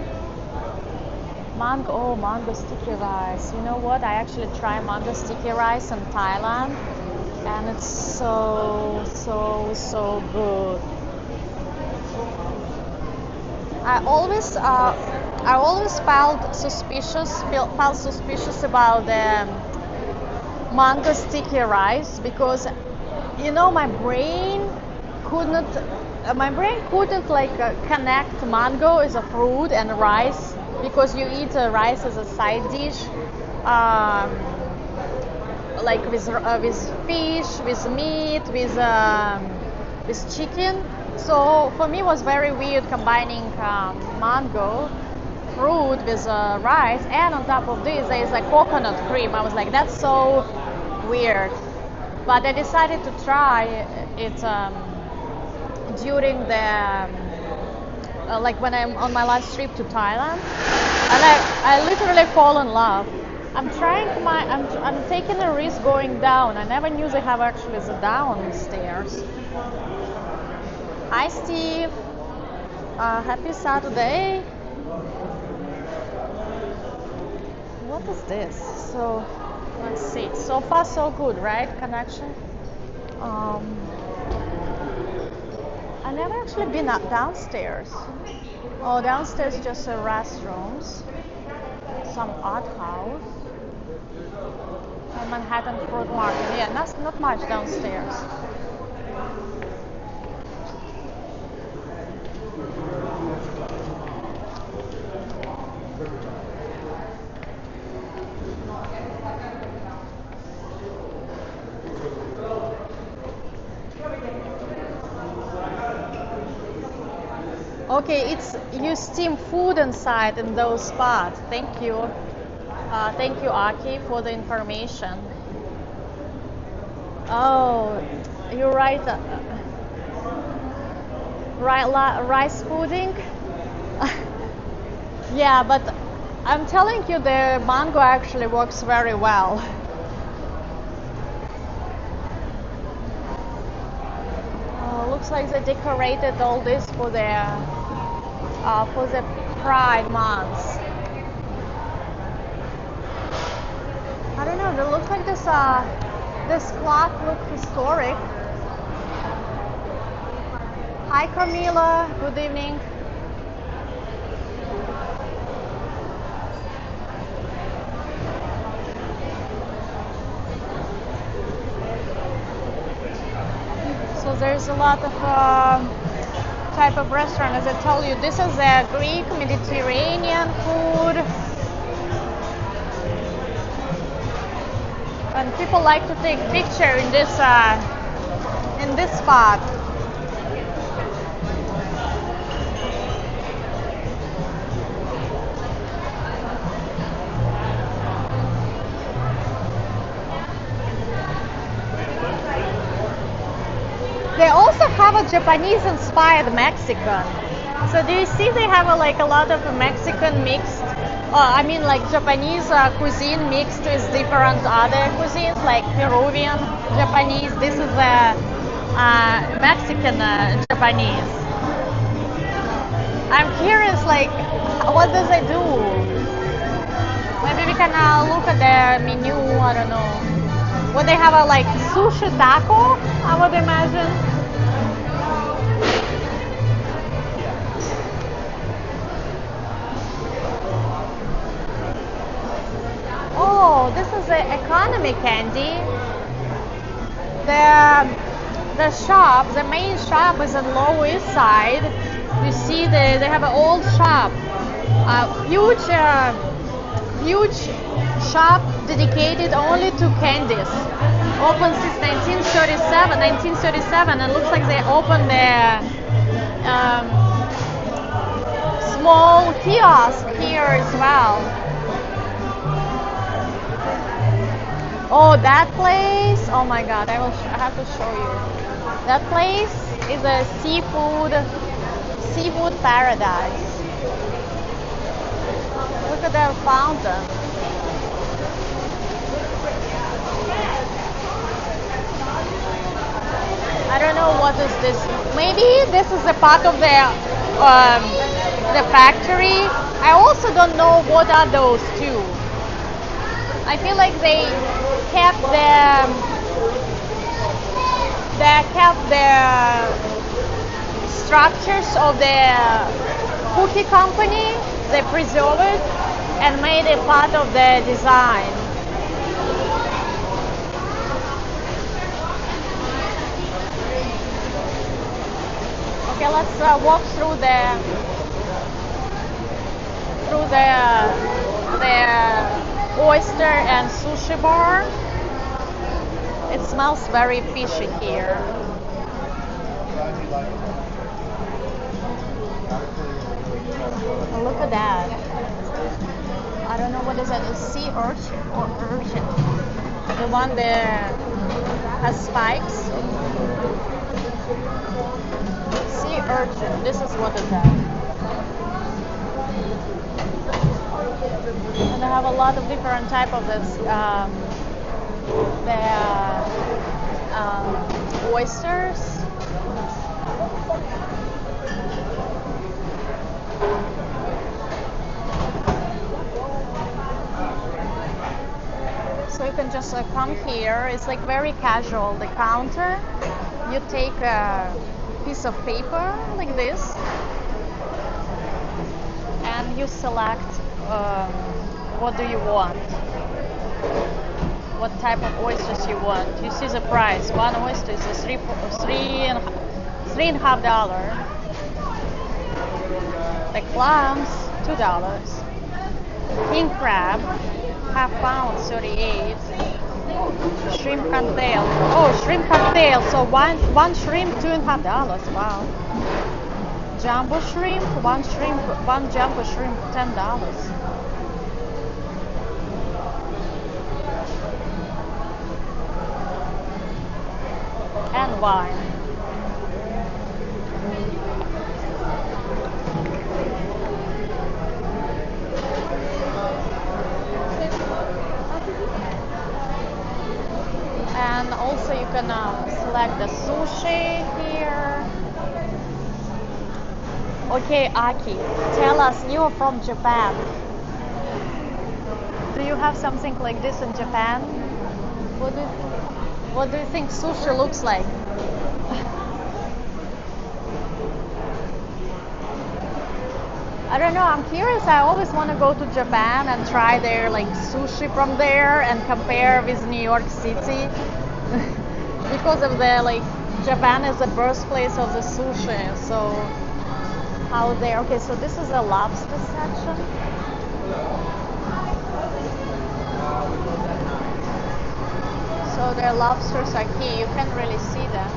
Mango sticky rice. You know what? I actually tried mango sticky rice in Thailand, and it's so good. I always felt suspicious about the mango sticky rice because, you know, my brain couldn't like connect mango as a fruit and rice, because you eat rice as a side dish, like with fish, with meat, with chicken. So for me, it was very weird combining mango fruit with rice, and on top of this, there is like coconut cream. I was like, that's so weird. But I decided to try it during the like when I'm on my last trip to Thailand, and I literally fall in love. I'm taking a risk going down. I never knew they have actually the downstairs. Hi Steve, happy Saturday. What is this? So let's see. So far so good, right? Connection. I never actually been up downstairs. Oh, downstairs just restrooms. Some art house. Manhattan Fruit Market. Yeah, not much downstairs. Okay, you steam food inside in those spots. Thank you. Thank you, Aki, for the information. Oh, you're right. Rice pudding. Yeah, but I'm telling you, the mango actually works very well. Looks like they decorated all this for the Pride months. I don't know. It looks like this clock looks historic. Hi, Carmela. Good evening. So there's a lot of type of restaurant. As I told you, this is a Greek Mediterranean food. And people like to take picture in this spot. They also have a Japanese-inspired Mexican. So do you see they have a lot of Mexican mixed? I mean, like Japanese cuisine mixed with different other cuisines, like Peruvian, Japanese. This is the Mexican Japanese. I'm curious, like, what does it do? Maybe we can look at the menu. I don't know. Would they have a sushi taco? I would imagine. Oh, this is the economy candy. The shop, the main shop is on Lower East Side. You see they have an old shop, huge shop dedicated only to candies. Open since 1937, and looks like they opened the small kiosk here as well. Oh, that place! Oh my God, I have to show you. That place is a seafood paradise. Look at that fountain. I don't know what is this. Maybe this is a part of the factory. I also don't know what are those two. I feel like they kept the structures of the cookie company. They preserved it and made it part of the design. Okay, let's walk through the oyster and sushi bar. It smells very fishy here. Look at that. I don't know what is that, a sea urchin or urchin? The one that has spikes. Sea urchin, this is what is that. And they have a lot of different type of this, oysters. So you can just come here. It's like very casual. The counter, you take a piece of paper like this, and you select what do you want, what type of oysters you want. You see the price. One oyster is $3.50. The clams, $2. King crab, half pound, 38. Shrimp cocktail. Oh, shrimp cocktail. So one shrimp, $2.50. Wow. Jumbo shrimp, one jumbo shrimp, $10. And wine. And also you can select the sushi here. Okay, Aki, tell us, you are from Japan. Do you have something like this in Japan? What do you think sushi looks like? I don't know, I'm curious. I always want to go to Japan and try their like sushi from there and compare with New York City because of the like Japan is the birthplace of the sushi. So how there? Okay, so this is a lobster section. So their lobsters are here. You can't really see them.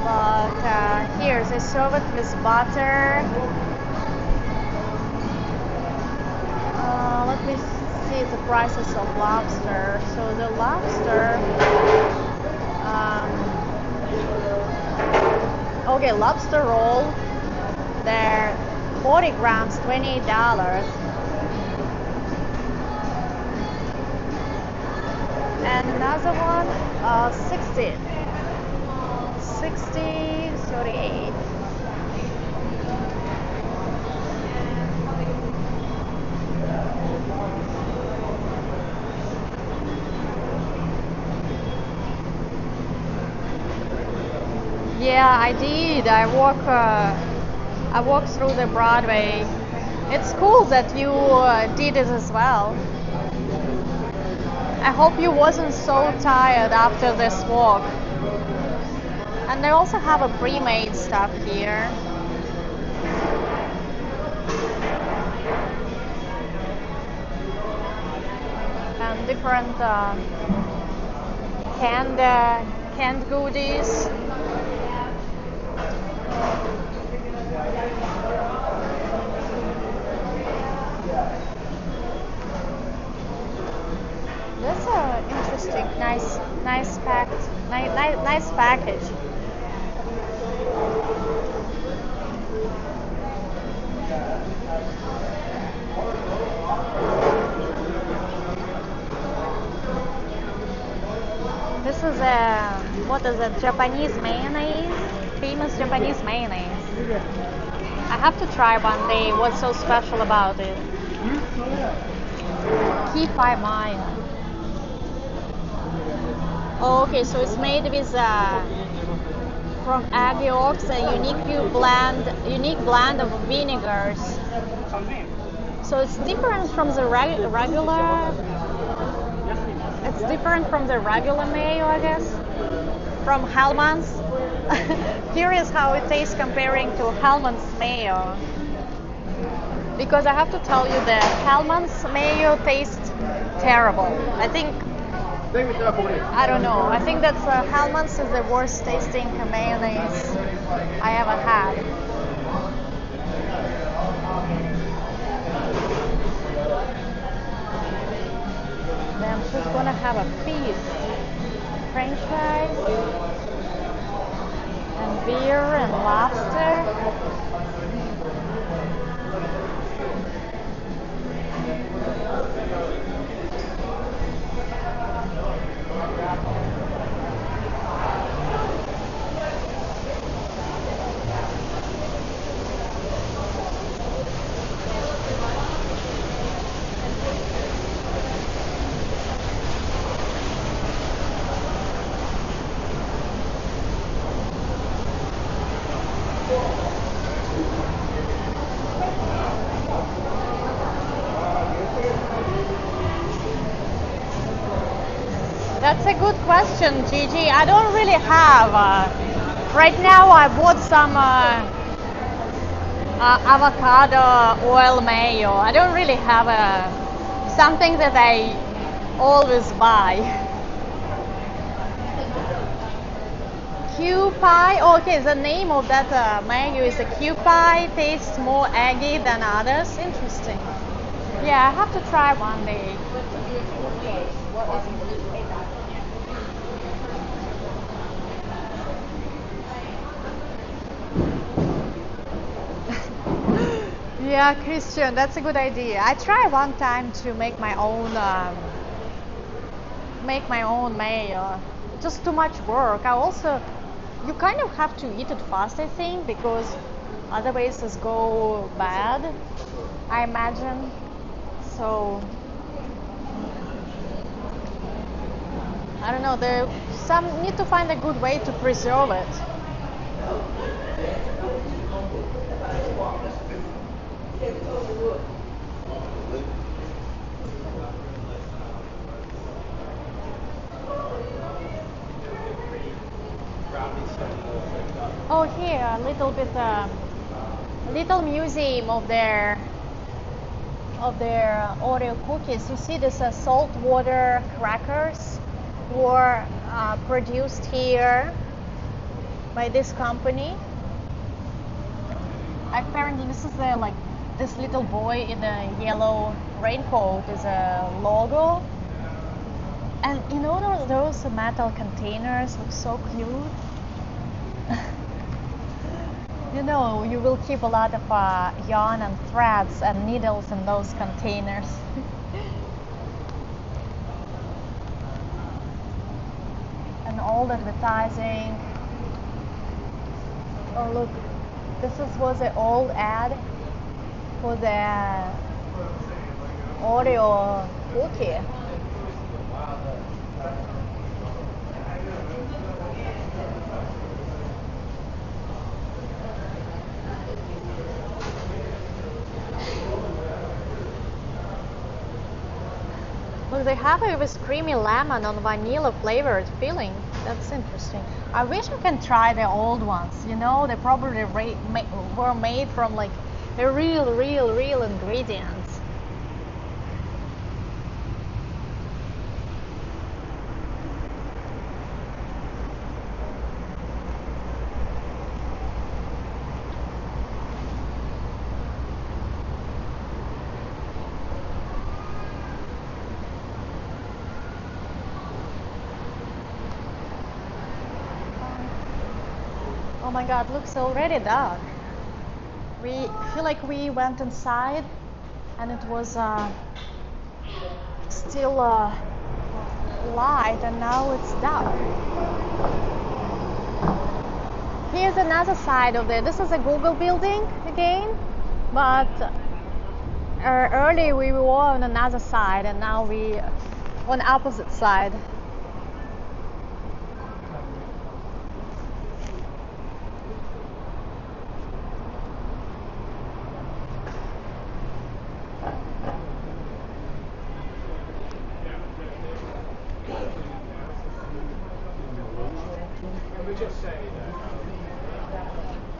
But here they serve it with butter. Let me see the prices of lobster. So the lobster, okay, lobster roll, they're 40 grams, $28. And another one, 60, 38. Yeah, I did. I walked through the Broadway. It's cool that you did it as well. I hope you wasn't so tired after this walk. And they also have a pre-made stuff here. And different canned goodies. That's interesting, nice package. This is what is it? Japanese mayonnaise, famous Japanese mayonnaise. I have to try one day. What's so special about it? Kipai Maya. Oh, okay, so it's made with from egg yolks, a unique blend of vinegars. So it's different from the regular. It's different from the regular mayo, I guess. From Hellmann's. Curious how it tastes comparing to Hellmann's mayo. because I have to tell you that Hellman's mayo tastes terrible. I think, I don't know, I think that Hellman's is the worst tasting mayonnaise I ever had. Then I'm just gonna have a feast. French fries and beer and lobster. That's a good question, Gigi. I don't really have. Right now, I bought some avocado oil mayo. I don't really have something that I always buy. Q pie. Okay, the name of that mayo is a Q pie. Tastes more eggy than others. Interesting. Yeah, I have to try one day. Yeah, Christian, that's a good idea. I tried one time to make my own mayo. Just too much work. You kind of have to eat it fast, I think, because otherwise it's go bad, I imagine. So I don't know. Need to find a good way to preserve it. Oh, here a little bit, little museum of their Oreo cookies. You see, this saltwater crackers were produced here by this company. Apparently, this is this little boy in a yellow raincoat is a logo. And you know those metal containers look so cute. You know, you will keep a lot of yarn and threads and needles in those containers. And old advertising. Oh look, was an old ad for the Oreo cookie. Look, they have it with creamy lemon and vanilla flavored filling. That's interesting. I wish I can try the old ones. You know, they probably were made from like the real ingredients. Oh my God, looks already dark. We feel like we went inside and it was still light and now it's dark. Here's another side of this is a Google building again, but earlier we were on another side and now we on opposite side.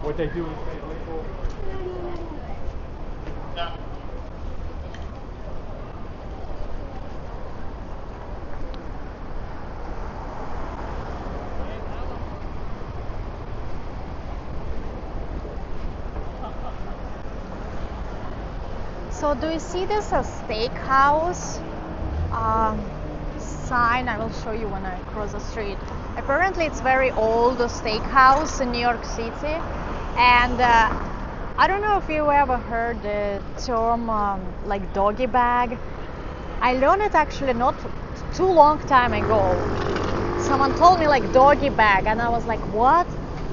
What they do is they label So do you see this a steakhouse sign? I will show you when I cross the street. Apparently it's very old steakhouse in New York City, and I don't know if you ever heard the term like doggy bag. I learned it actually not too long time ago. Someone told me like doggy bag, and I was like, what?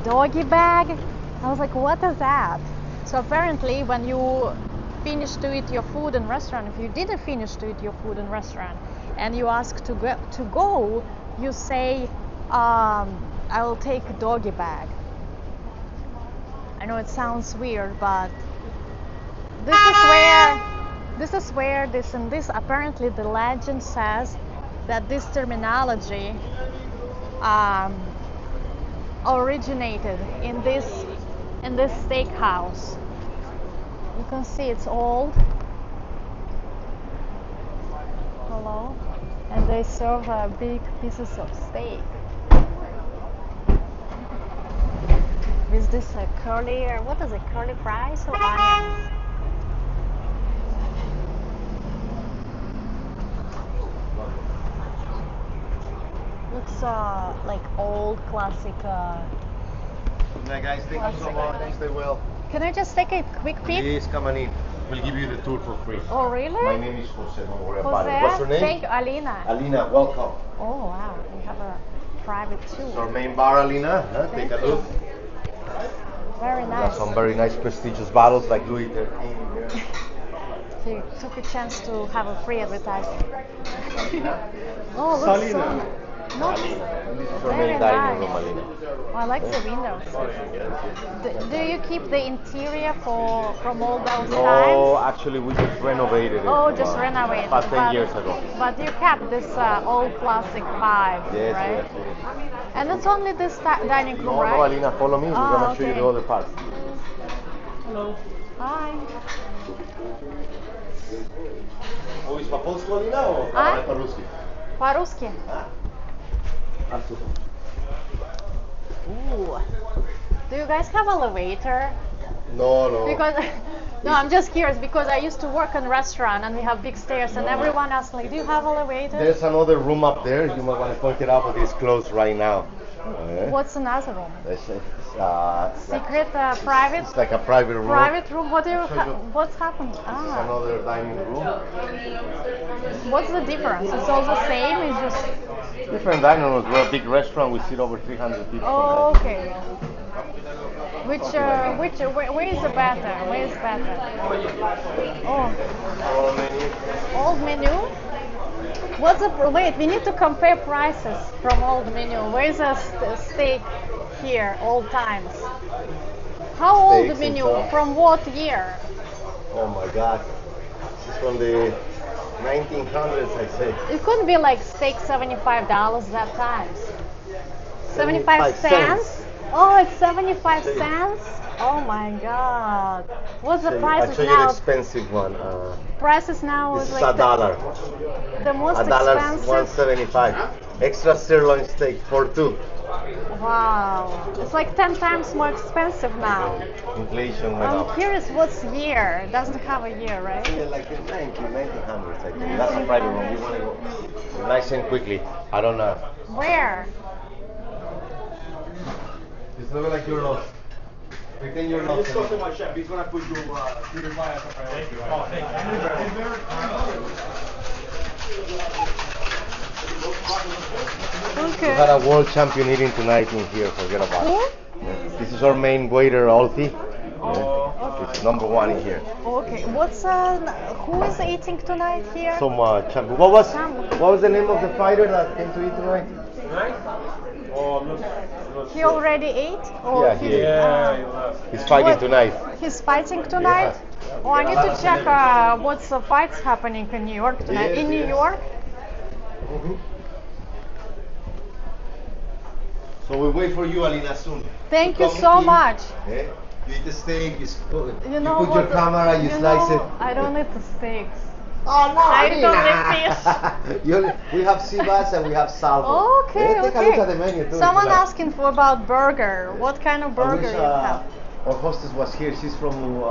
Doggy bag? I was like, what is that? So apparently when you finish to eat your food in restaurant, if you didn't finish to eat your food in restaurant and you ask to go, you say, I will take a doggy bag. I know it sounds weird, but this is where apparently the legend says that this terminology originated in this steakhouse. You can see it's old. Hello. And they serve big pieces of steak. Is this a curly, or what is it, curly fries or onions? Looks like old classic. Hi guys, thank you so much. Stay well. Can I just take a quick peek? Please come on in. We'll give you the tour for free. Oh, really? My name is Jose. Don't worry about it. Jose? What's your name? Thank you, Alina. Alina, welcome. Oh, wow. We have a private tour. It's our main bar, Alina. Take Thank a look. you. Very We nice. got some very nice prestigious bottles like Louis XIII here. You took a chance to have a free advertising. Alina. Oh, looks Salina. so nice. And this is our Very main dining nice. room, Alina. Oh, I like the windows. Do you keep the interior from all those No, times? actually we just renovated it. Oh, just renovated. About 10 years ago. But you kept this old classic vibe, Yes, right? yes. And it's only this dining room, No, right? no, Alina, follow me. We're Oh, gonna show you okay. the other parts. Hello. Hi. Mówisz po polsku, Alina, o A? po ruski? По-русски. Artur. Ooh. Do you guys have elevator? No, no. Because no, I'm just curious because I used to work in a restaurant and we have big stairs and everyone asks like, do you have elevator? There's another room up there. You might want to point it out, but it's closed right now. What's another room? Secret, private? It's like a private room. Private room? What do you? I'll show you. What's happened? It's Ah, another dining room. what's the difference? It's all the same. It's just. Different dining rooms. We're a big restaurant. We seat over 300 people. Oh, okay. Where is the better? Where is better? Oh, All menu. old menu. What's the wait? We need to compare prices from old menu. Where's the steak here? Old times. How old the Steaks and menu? stuff. From what year? Oh my God. This is from the 1900s, I say. It couldn't be like steak $75 that times. 75 cents? Oh, it's 75 cents? Oh my God. What's the I'll prices show you the now? expensive one. Prices now This is is like $1. the most $1, expensive. 175. Extra sirloin steak for two. Wow. It's like 10 times more expensive now. Inflation went I'm up. curious what's year. It doesn't have a year, right? Yeah, like the 1900s, I think. That's a private room. You want to go nice and quickly. I don't know. Where? It's not like your nose. Pretend your nose. Let's talk to my chef. He's gonna put you purify as a priority. Oh, thank We had a world champion eating tonight in here. Forget about Who? it. Yeah. This is our main waiter, Alfie. It's number one in here. Okay. Who is eating tonight here? Some champion. What was the name of the fighter that came to eat tonight? He already ate? Or Yeah, he ate. He's fighting What? tonight. He's fighting tonight? Yeah. Oh, I need to check what's the fights happening in New York tonight. Yes, In New yes. York? Mhm. So we wait for you, Alina, soon. Thank To you come so in. much. Eh? You eat the steak, You know put your what? camera, you slice it. I don't eat the steaks. Oh no, I mean, don't eat fish. We have sea bass and we have salmon. Okay, Take a look at the menu too. Someone if you like. asking for about burger. What kind of I burger wish, you have? our hostess was here. She's from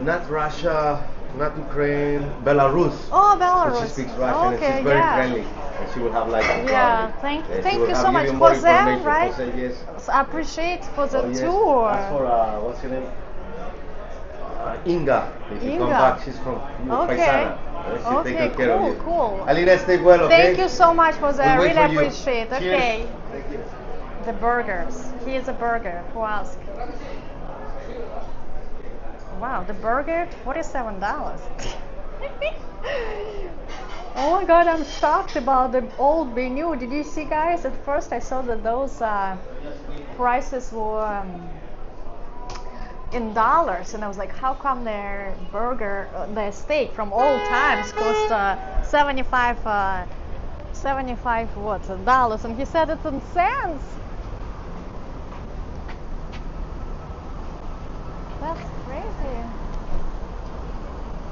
not Russia, not Ukraine, Belarus. Oh, So Belarus. she speaks Russian Okay, and she's very yeah. friendly. And she will have like Yeah, thank she you will so have much. give you more Jose, information. right? Jose, yes. So I appreciate for the Oh, yes. tour. As for what's her name? Inga. If you come Inga. back, she's from Okay. Paisana. She'll Okay, take good care of cool, you. cool. Alina, stay well, okay? Thank you so much, Jose. I We'll wait really for you. appreciate. Cheers. Okay. Thank you. The burgers. Here's a burger. Who asked? Wow, the burger, $47. Oh my god, I'm shocked about the old menu. Did you see, guys? At first I saw that those prices were in dollars, and I was like, how come their burger, their steak from old times cost 75 what, dollars? And he said it's in cents. That's crazy.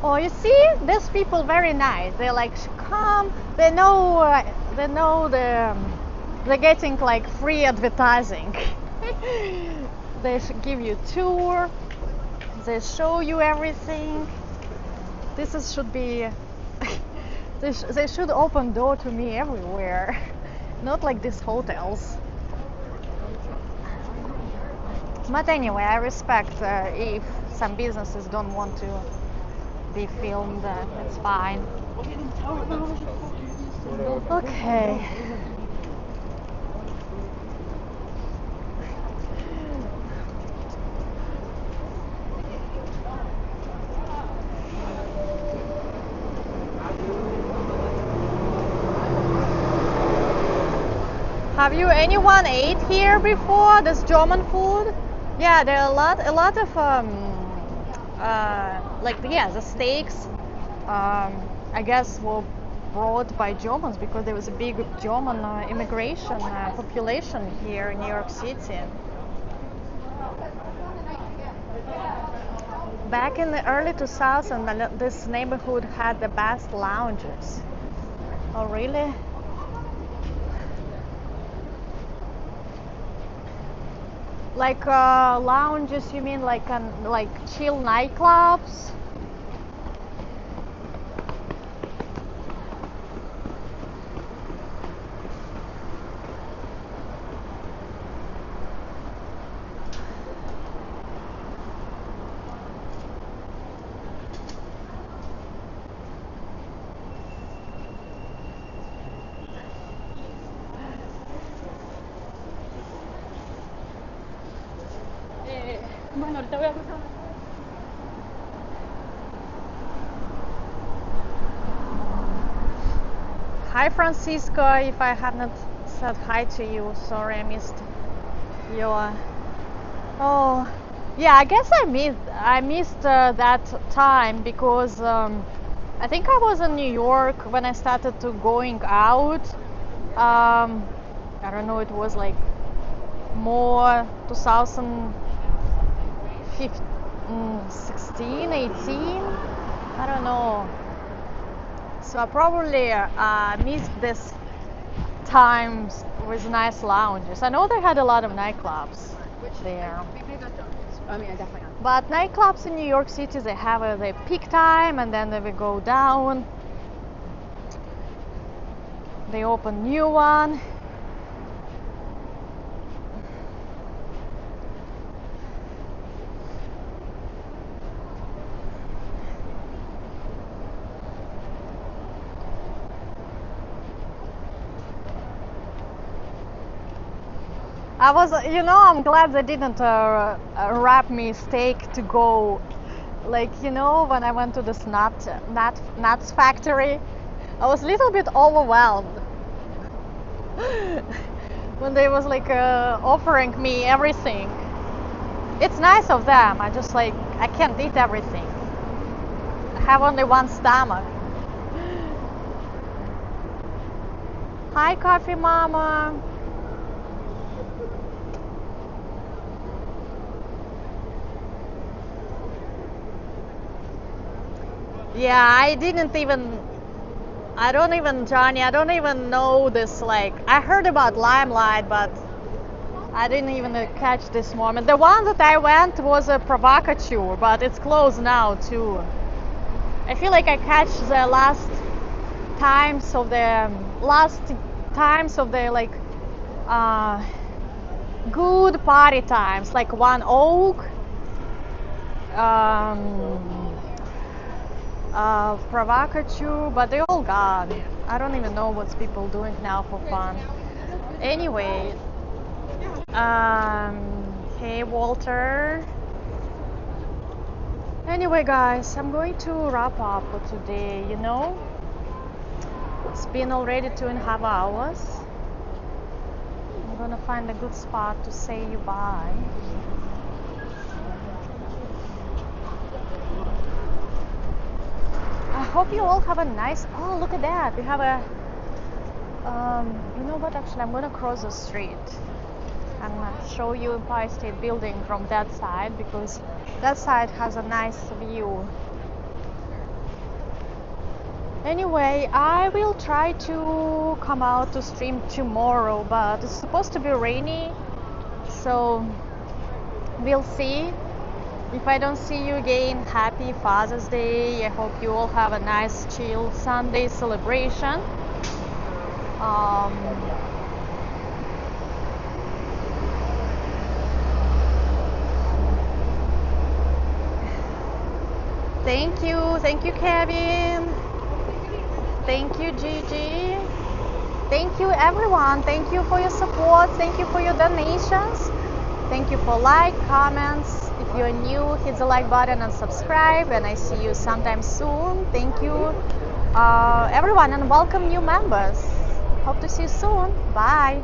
Oh, you see, these people very nice. They're like, come. They know they're getting like free advertising. They should give you a tour. They show you everything. Should be. They should open door to me everywhere, not like these hotels. But anyway, I respect if some businesses don't want to be filmed. It's fine. Okay. Have you anyone ate here before? This German food? Yeah, there are a lot of the steaks. I guess were brought by Germans because there was a big German immigration population here in New York City. Back in the early 2000s, this neighborhood had the best lounges. Oh, really? Like lounges, you mean like chill nightclubs? Bueno, ahorita voy a buscar. Hi Francisco, if I have not said hi to you, sorry I missed your. Oh, yeah, I guess I missed that time because I think I was in New York when I started to going out. I don't know, it was like more 2016, 18, I don't know. So I probably missed this times with nice lounges. I know they had a lot of nightclubs there. I mean, I definitely not. But nightclubs in New York City, they have their peak time and then they will go down. They open new one. I'm glad they didn't wrap me steak to go. Like, when I went to this nuts factory, I was a little bit overwhelmed when they was like offering me everything. It's nice of them. I can't eat everything. I have only one stomach. Hi, Coffee Mama. Yeah, I didn't even. Johnny, I don't even know this. Like, I heard about Limelight, but I didn't even catch this moment. The one that I went was a provocateur, but it's closed now too. I feel like I catch the last times of the like good party times, like One Oak, provocateur, but they all gone. I don't even know what's people doing now for fun. Anyway, hey Walter. Anyway, guys, I'm going to wrap up for today. You know, it's been already 2.5 hours. I'm gonna find a good spot to say you bye. I hope you all have a nice. Oh, look at that! We have a. You know what? Actually, I'm gonna cross the street and show you Empire State Building from that side, because that side has a nice view. Anyway, I will try to come out to stream tomorrow, but it's supposed to be rainy, so we'll see. If I don't see you again, happy Father's Day. I hope you all have a nice chill Sunday celebration. Thank you Kevin. Thank you Gigi. Thank you everyone. Thank you for your support. Thank you for your donations. Thank you for like, comments. If you're new, hit the like button and subscribe, and I see you sometime soon. Thank you everyone, and welcome new members. Hope to see you soon. Bye.